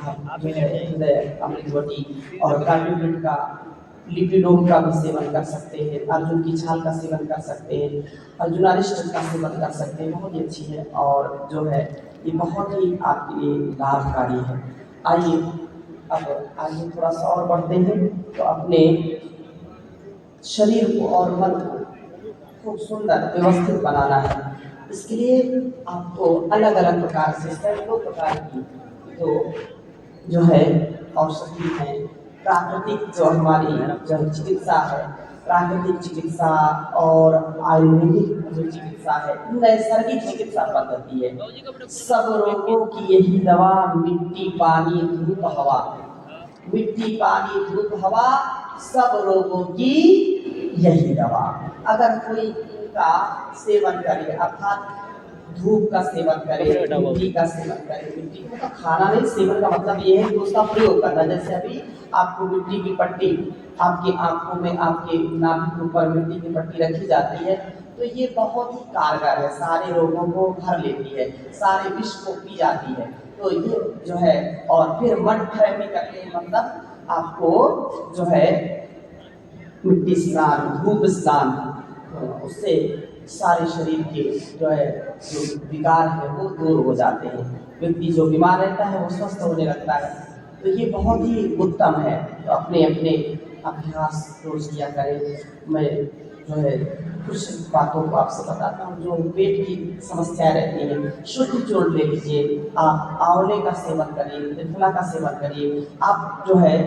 आप जो है हृदय अमृतवटी और कार्डियोलिट का लिपिडोम का भी सेवन कर सकते हैं। अर्जुन की छाल का सेवन कर सकते हैं। अर्जुनारिष्ट का सेवन कर सकते हैं, बहुत ही अच्छी है और जो है ये बहुत ही आपके लिए लाभकारी है। आइए अब आगे थोड़ा सा और बढ़ते हैं तो अपने शरीर को और मन को खूब सुंदर व्यवस्थित बनाना है। इसके लिए आपको अलग अलग प्रकार से सैकड़ों प्रकार की जो है औषधि है, प्राकृतिक जो हमारी जो चिकित्सा है, प्राकृतिक चिकित्सा और आयुर्वेदिक जो चिकित्सा है, नैसर्गिक चिकित्सा पद्धति है। सब रोगों की यही दवा मिट्टी पानी धूप हवा, मिट्टी पानी धूप हवा सब रोगों की यही दवा। अगर कोई का सेवन करे अर्थात धूप का सेवन करे, मिट्टी का सेवन करे, मिट्टी का मतलब खाना नहीं, सेवन का मतलब ये है कि उसका प्रयोग करना। जैसे अभी आपको मिट्टी की पट्टी आपकी आंखों में, आपके नाभि के ऊपर मिट्टी की पट्टी रखी जाती है तो ये बहुत ही कारगर है, सारे रोगों को भर लेती है, सारे विष को पी जाती है। तो ये जो है और फिर मड थेरेपी करते हैं, मतलब आपको जो है मिट्टी स्नान, धूप स्नान, उससे सारे शरीर के जो है जो विकार है वो दूर हो जाते हैं। व्यक्ति जो बीमार रहता है वो स्वस्थ होने लगता है। तो ये बहुत ही उत्तम है। तो अपने अपने अभ्यास रोज किया करें। मैं जो है कुछ बातों को आपसे बताता हूँ। जो पेट की समस्याएं रहती हैं, शुद्ध चूर्ण ले लीजिए, आप आंवले का सेवन करिए, त्रिफला का सेवन करिए, आप जो है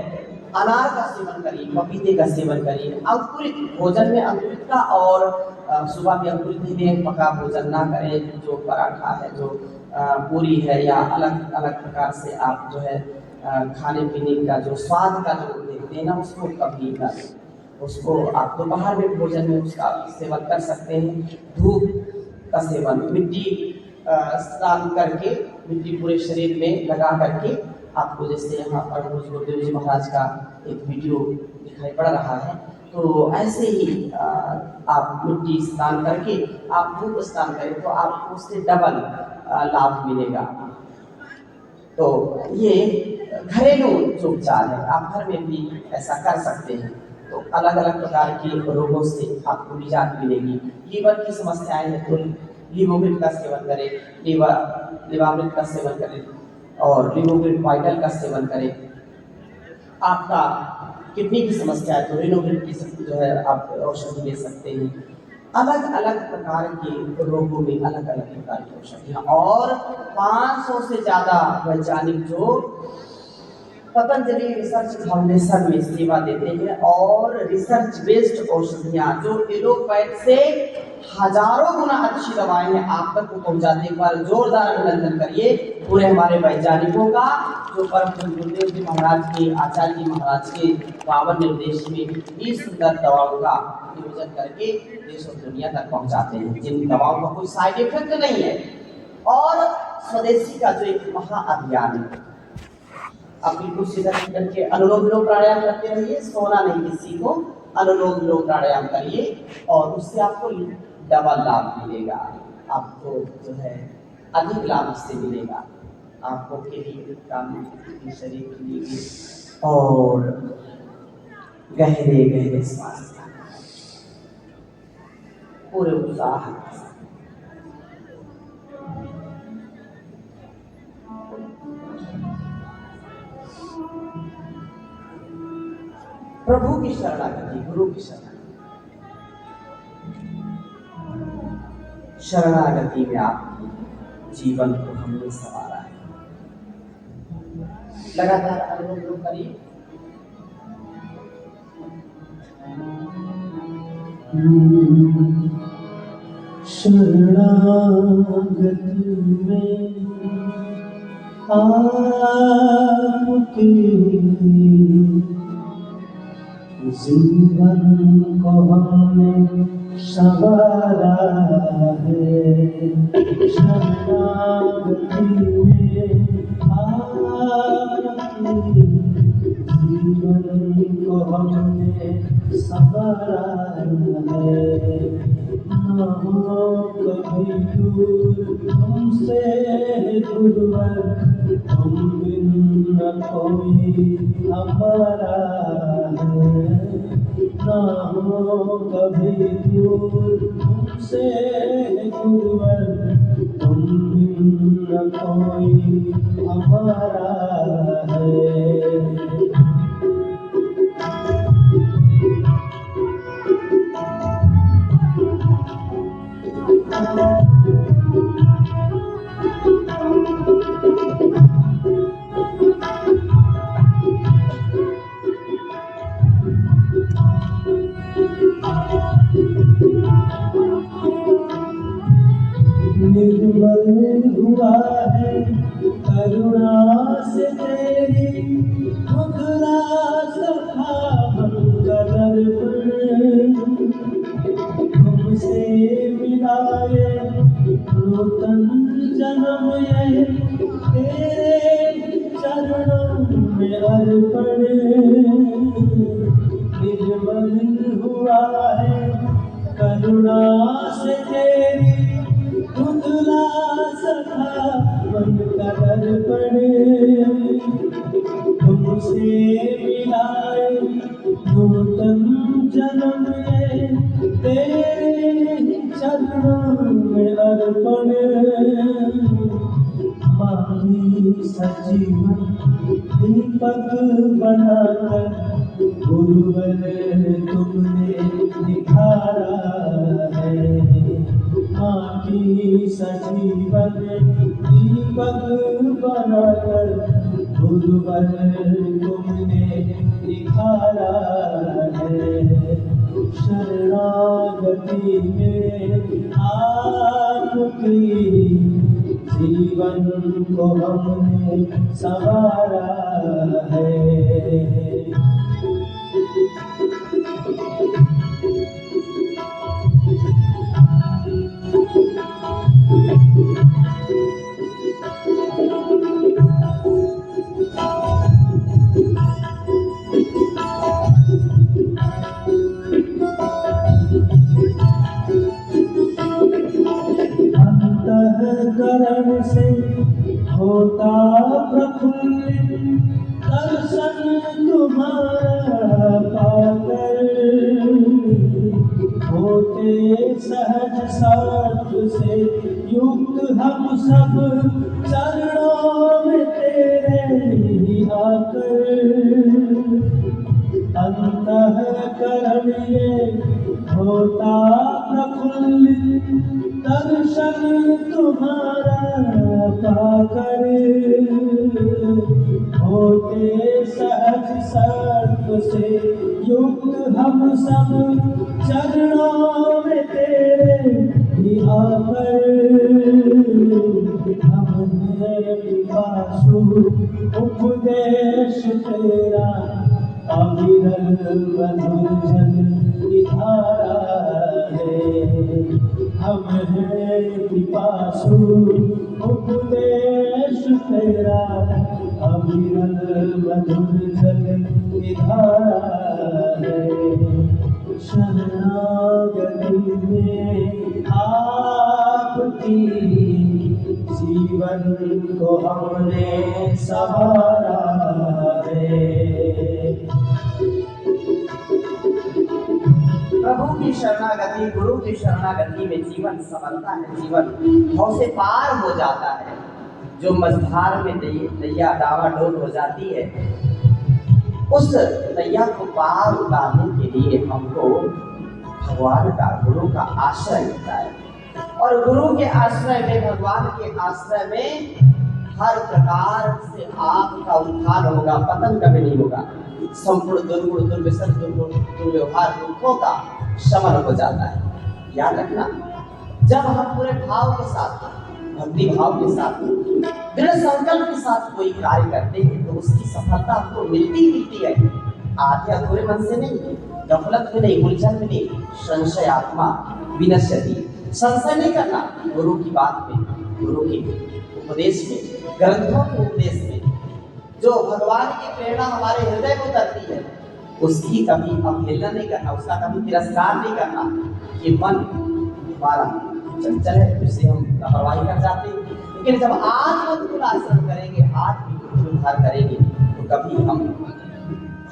अनार का सेवन करिए, पपीते का सेवन करिए। अंकुरित भोजन में अंकुरित का, और सुबह में अंकुरित ही लें, पका भोजन ना करें। जो पराठा है, जो पूरी है, या अलग अलग प्रकार से आप जो है खाने पीने का जो स्वाद का जो देखते हैं ना, उसको कभी ना लें। उसको आप दोपहर में भोजन में उसका सेवन कर सकते हैं। धूप का सेवन, मिट्टी स्नान करके, मिट्टी पूरे शरीर में लगा करके, आपको जैसे यहाँ पर गुरुदेव जी महाराज का एक वीडियो दिखाई पड़ रहा है, तो ऐसे ही आप मिट्टी स्नान करके आप धूप स्नान करें तो आपको उससे डबल लाभ मिलेगा। तो ये घरेलू जो उपचार है, आप घर में भी ऐसा कर सकते हैं। तो अलग अलग प्रकार के रोगों से आपको निजात मिलेगी। लीवर की समस्याएं हैं तो लीवोमिट का सेवन करें, लीवामृत का सेवन करें, और लिवोग्रिड वाइटल का सेवन करें। आपका किडनी की समस्या है तो रिनोग्रिड की जो है आप औषधि ले सकते हैं। अलग अलग प्रकार के रोगों में अलग अलग प्रकार की औषधियाँ, और 500 से ज़्यादा वैज्ञानिक जो पतंजलि रिसर्च फाउंडेशन में सेवा देते हैं, और रिसर्च बेस्ड औषधियाँ जो एलोपैथ से हजारों गुना अच्छी दवाएं हैं आप तक को पहुंचाते। एक बार जोरदार अभिनंदन करिए पूरे हमारे वैज्ञानिकों का, जो परम पूज्य गुरुदेव जी महाराज के, आचार्य जी महाराज के पावन निर्देश में इतनी सुंदर दवाओं का नियोजन करके देश और दुनिया तक पहुंचाते हैं, जिन दवाओं का कोई साइड इफेक्ट नहीं है। और स्वदेशी का जो एक महाअभियान है, आप बिल्कुल सीधा करके अनुलोम विलोम प्राणायाम करते रहिए, सोना नहीं किसी को, अनुलोम विलोम प्राणायाम करिए, और उससे आपको डबल लाभ मिलेगा। आपको जो है अधिक लाभ इससे मिलेगा, आपको के लिए काम, शरीर के लिए भी, और गहरे गहरे श्वास पूरे उत्साह। प्रभु की शरणागति, गुरु की शरणागति में आपके जीवन को हमने संवारा है। लगातार अनुभव करिए। शरणागति में आपके जीवन को हमने संवारा है। शरणागति में आपके जीवन को हमने संवारा है। न हो कभी दूर हमसे गुरुवर, हम बिन न कोई हमारा है। न हो कभी दूर हमसे गुरुवर, हम बिन न कोई हमारा है। निर्मल हुआ है करुणा से तेरी, मुद्रा सखा मन का दर्पण। तुमसे मिलाए नूतन जन्म ये, तेरे चरणों में अर्पण। निर्मल हुआ है करुणा से तेरी, धुंधला सखा मन का दर्पण। तुमसे मिलाए नूतन जन्म ये, तेरे चरणों में अर्पण। मांगी सजीवन दीपक बनाकर, गुरुवर तुमने निखारा सजीवन दीपक बनाकर गुरुवर तुमने निखारा है। शरणागति में आपकी जीवन को हमने संवारा है। अंतःकरण से होता प्रफुल्लित दर्शन तुम्हारा पाकर, होते सहज साथ से युक्त हम सब चरणों में तेरे ही आकर। अंतःकरण ये होता प्रफुल्लित दर्शन तुम्हारा पाकर, होते सहज सर्प से युक्त हम सब चरणों में तेरे ही आकर। हमने पिपासु उपदेश तेरा अविरल मधुर जल की धारा है। हम हैं पिपासु उपदेश तेरा अविरल मधुर जल की धारा है। शरणागति में आपकी जीवन को हमने संवारा है। प्रभु की शरणागति, गुरु की शरणागति में जीवन संवरता है, जीवन भव से पार हो जाता है। जो मझधार में नैया डावाडोल हो जाती है, उस नैया को पार उतारने के लिए हमको भगवान का, गुरु का आश्रय मिलता है। और गुरु के आश्रय में, भगवान के आश्रय में हर प्रकार से आपका उद्धार होगा, पतन कभी नहीं होगा। संपूर्ण दुर्गुण, दुर्व्यसन, दुर्व्यवहार, दुखों का शमन हो जाता है। याद रखना, जब हम पूरे भाव के साथ, भक्ति भाव के साथ, दृढ़ संकल्प के साथ कोई कार्य करते हैं तो उसकी सफलता हमको मिलती है। आधे अधूरे मन से नहीं, गफलत में नहीं, उलझन में नहीं। संशय आत्मा विनश्यति, संशय नहीं करना गुरु की बात में, गुरु के उपदेश में, ग्रंथों के उपदेश में। जो भगवान की प्रेरणा हमारे हृदय को उतरती है, उसकी कभी अवहेलना नहीं करना, उसका कभी तिरस्कार नहीं करना। ये मन हमारा चंचल है, उससे हम लापरवाही कर जाते हैं। लेकिन जब आत्मतुल आचरण करेंगे, आत्मोद्धार करेंगे, तो कभी हम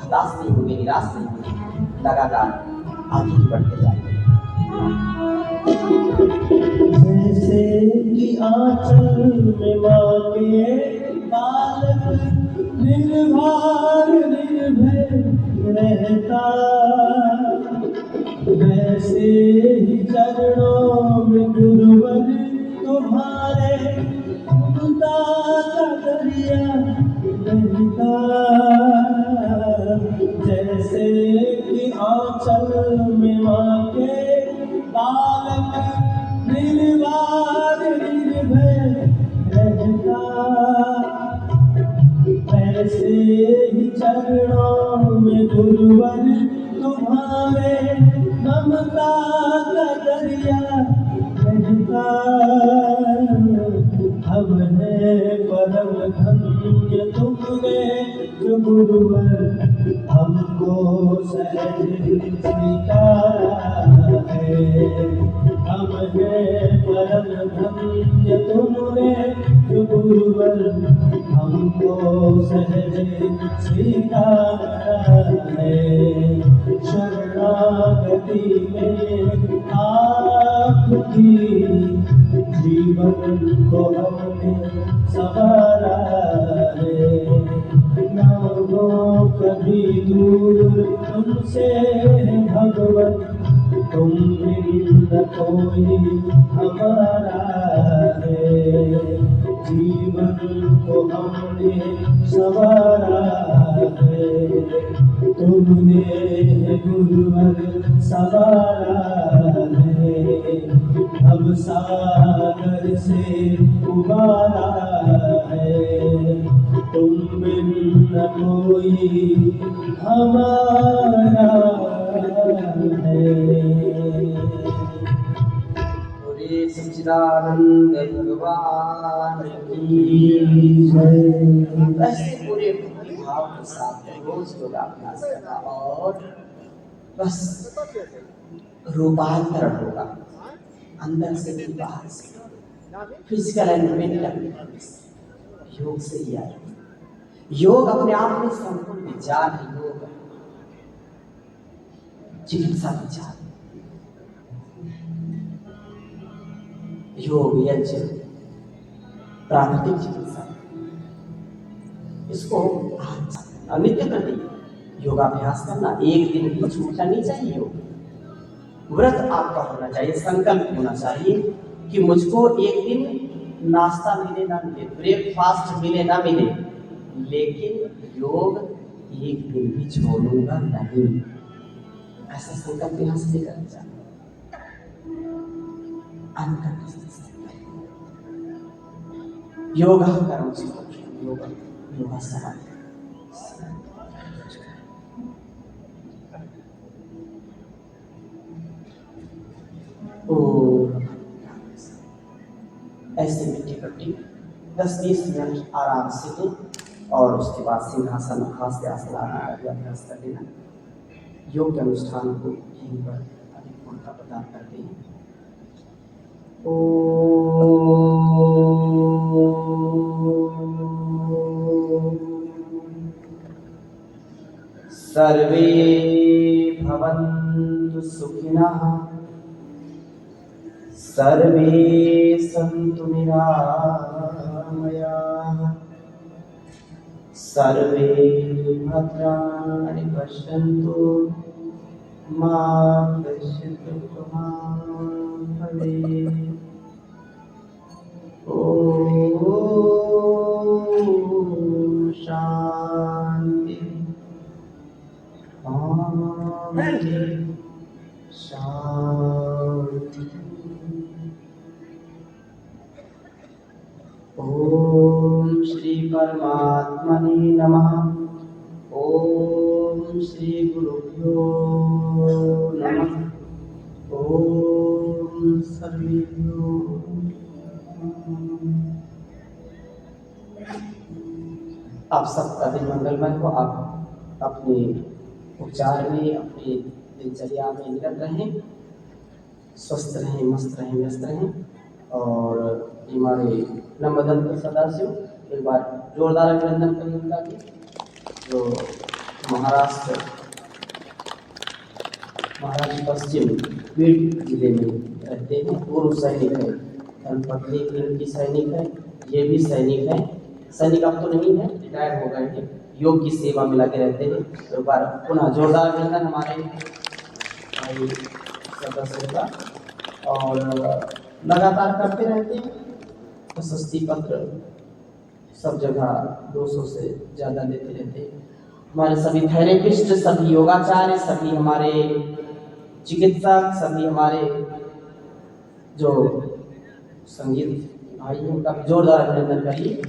हताश नहीं होंगे, निराश नहीं होंगे, लगातार आगे ही बढ़ते जाएंगे। जैसे कि आंचल में माँ के बालक निर्भर निर्भय रहता, वैसे ही चरणों में गुरुवर तुम्हारे ममता का दरिया बहता। जैसे कि आंचल में माँ के बालक निर्वार निर्भय रहता, वैसे ही चरणों में गुरुवर तुम्हारे ममता का दरिया बहता। हम है परम धन्य तुमने जो गुरुवर हमको सहज स्वीकारा है। हम है परम धन्य तुमने जो गुरुवर हमको सहज स्वीकारा है। शरणागति में आपकी जीवन को हमने संवारा है। ना हो कभी दूर तुमसे भगवत तुम बिन न कोई हमारा है, जीवन को हमने संवारा है, तुमने गुरुवर सवारा है, अब सागर से उबारा है, तुम बिन न कोई हमारा है। बोले सच्चिदानंद भगवान की जय। ऐसे पूरे भक्ति भाव के साथ रोज योगाभ्यास करना और बस रूपांतरण होगा अंदर से भी बाहर से। फिजिकल एंड मेंटल योग से ही आए। योग अपने आप में संपूर्ण विचार है। योग चिकित्सा विचार, योग यज्ञ प्राकृतिक चिकित्सा, इसको नित्य प्रति योगाभ्यास करना। एक दिन भी छूटना नहीं चाहिए। योग व्रत आपका होना चाहिए, संकल्प होना चाहिए कि मुझको एक दिन नाश्ता मिले ना मिले, ब्रेकफास्ट मिले ना मिले, लेकिन योग एक दिन भी छोड़ूंगा नहीं। ऐसा संकल्प यहां से लेकर जाना। योगा कर्म योगा योगा समाधि। ऐसे मिट्टी पट्टी 10-20 मिनट आराम से लें और उसके बाद सिंहासन हास्य आसन आदि का अभ्यास कर लेना। योग के अनुष्ठान को यहीं पर अधिक पूर्णता प्रदान करते हैं। सर्वे भवन्तु सुखिनः, सर्वे सन्तु निरामयाः, सर्वे भद्राणि पश्यन्तु मा कश्चित् दुःखं भवेत्। ॐ शान्ति शांति। ओम श्री परमात्मने नमः। ओम श्री गुरुभ्यो नमः। ओम सर्वेभ्यो आप सबका दिन मंगलमय हो। आप अपने उपचार में, अपनी दिनचर्या में निरत रहें, स्वस्थ रहें, मस्त रहें, व्यस्त रहें। और हमारे नवदल के सदस्यों एक बार जोरदार अभिनंदन करें उनका भी, जो महाराष्ट्र पश्चिम बीड जिले में रहते हैं। पूर्व सैनिक है, धर्मपत्नी इनकी सैनिक है, ये भी सैनिक है। सैनिक अब तो नहीं है, रिटायर हो गए हैं, योग की सेवा में लगे रहते हैं। एक बार पुनः जोरदार अभिनंदन हमारे सदस्यों का। और लगातार करते रहते हैं। प्रशस्ति पत्र सब जगह 200 से ज़्यादा देते रहते हैं। हमारे सभी थेरेपिस्ट, सभी योगाचार्य, सभी हमारे चिकित्सक, सभी हमारे जो संगीत भाई हैं, उनका जोरदार अभिनंदन करिए।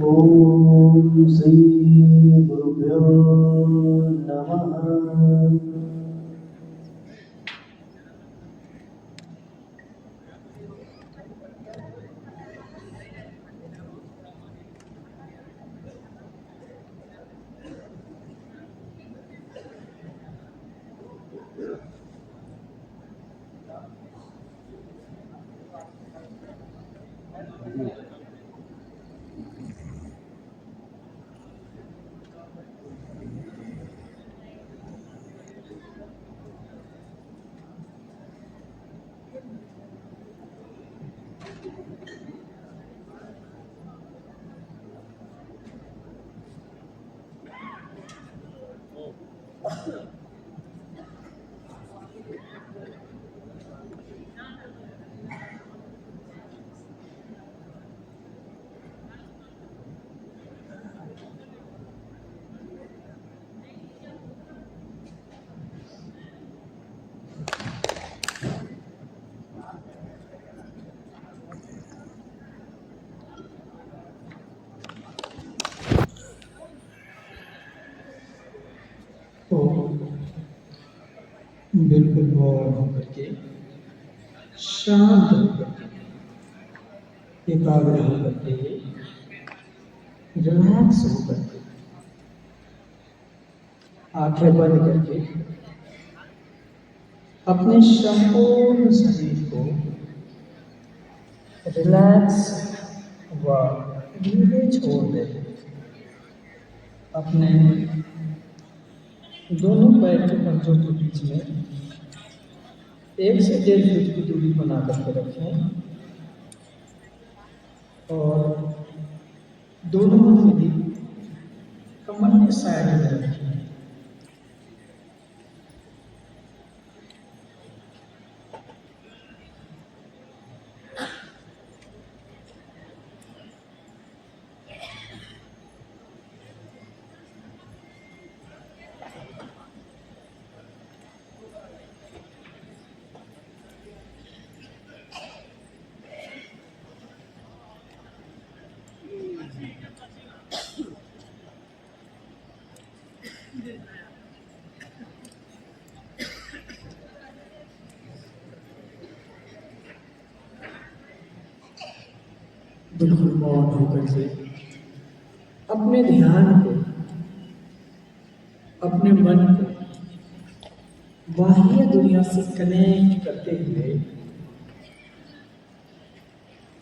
ओम श्री गुरुभ्यो नमः। बिल्कुल मौन होकर के, शांत होकर के, एकाग्र होकर के, रिलैक्स होकर के, आंखें बंद करके अपने संपूर्ण शरीर को रिलैक्स व ढीले छोड़ दें। अपने दोनों पैर के पंजों के बीच में 1 से 1.5 फुट की दूरी बना करके रखें और दोनों हथेली कमर के साइड में रखें। बिल्कुल मौन होकर के अपने ध्यान को, अपने मन को बाह्य दुनिया से कनेक्ट करते हुए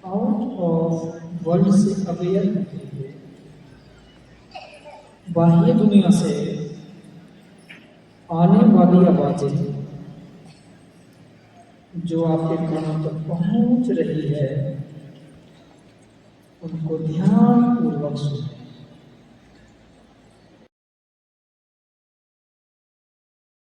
आउट ऑफ वर्ल्ड से अवेयर होते हुए बाह्य दुनिया से आने वाली आवाजें जो आपके कानों तक पहुंच रही है उनको ध्यानपूर्वक सुनें।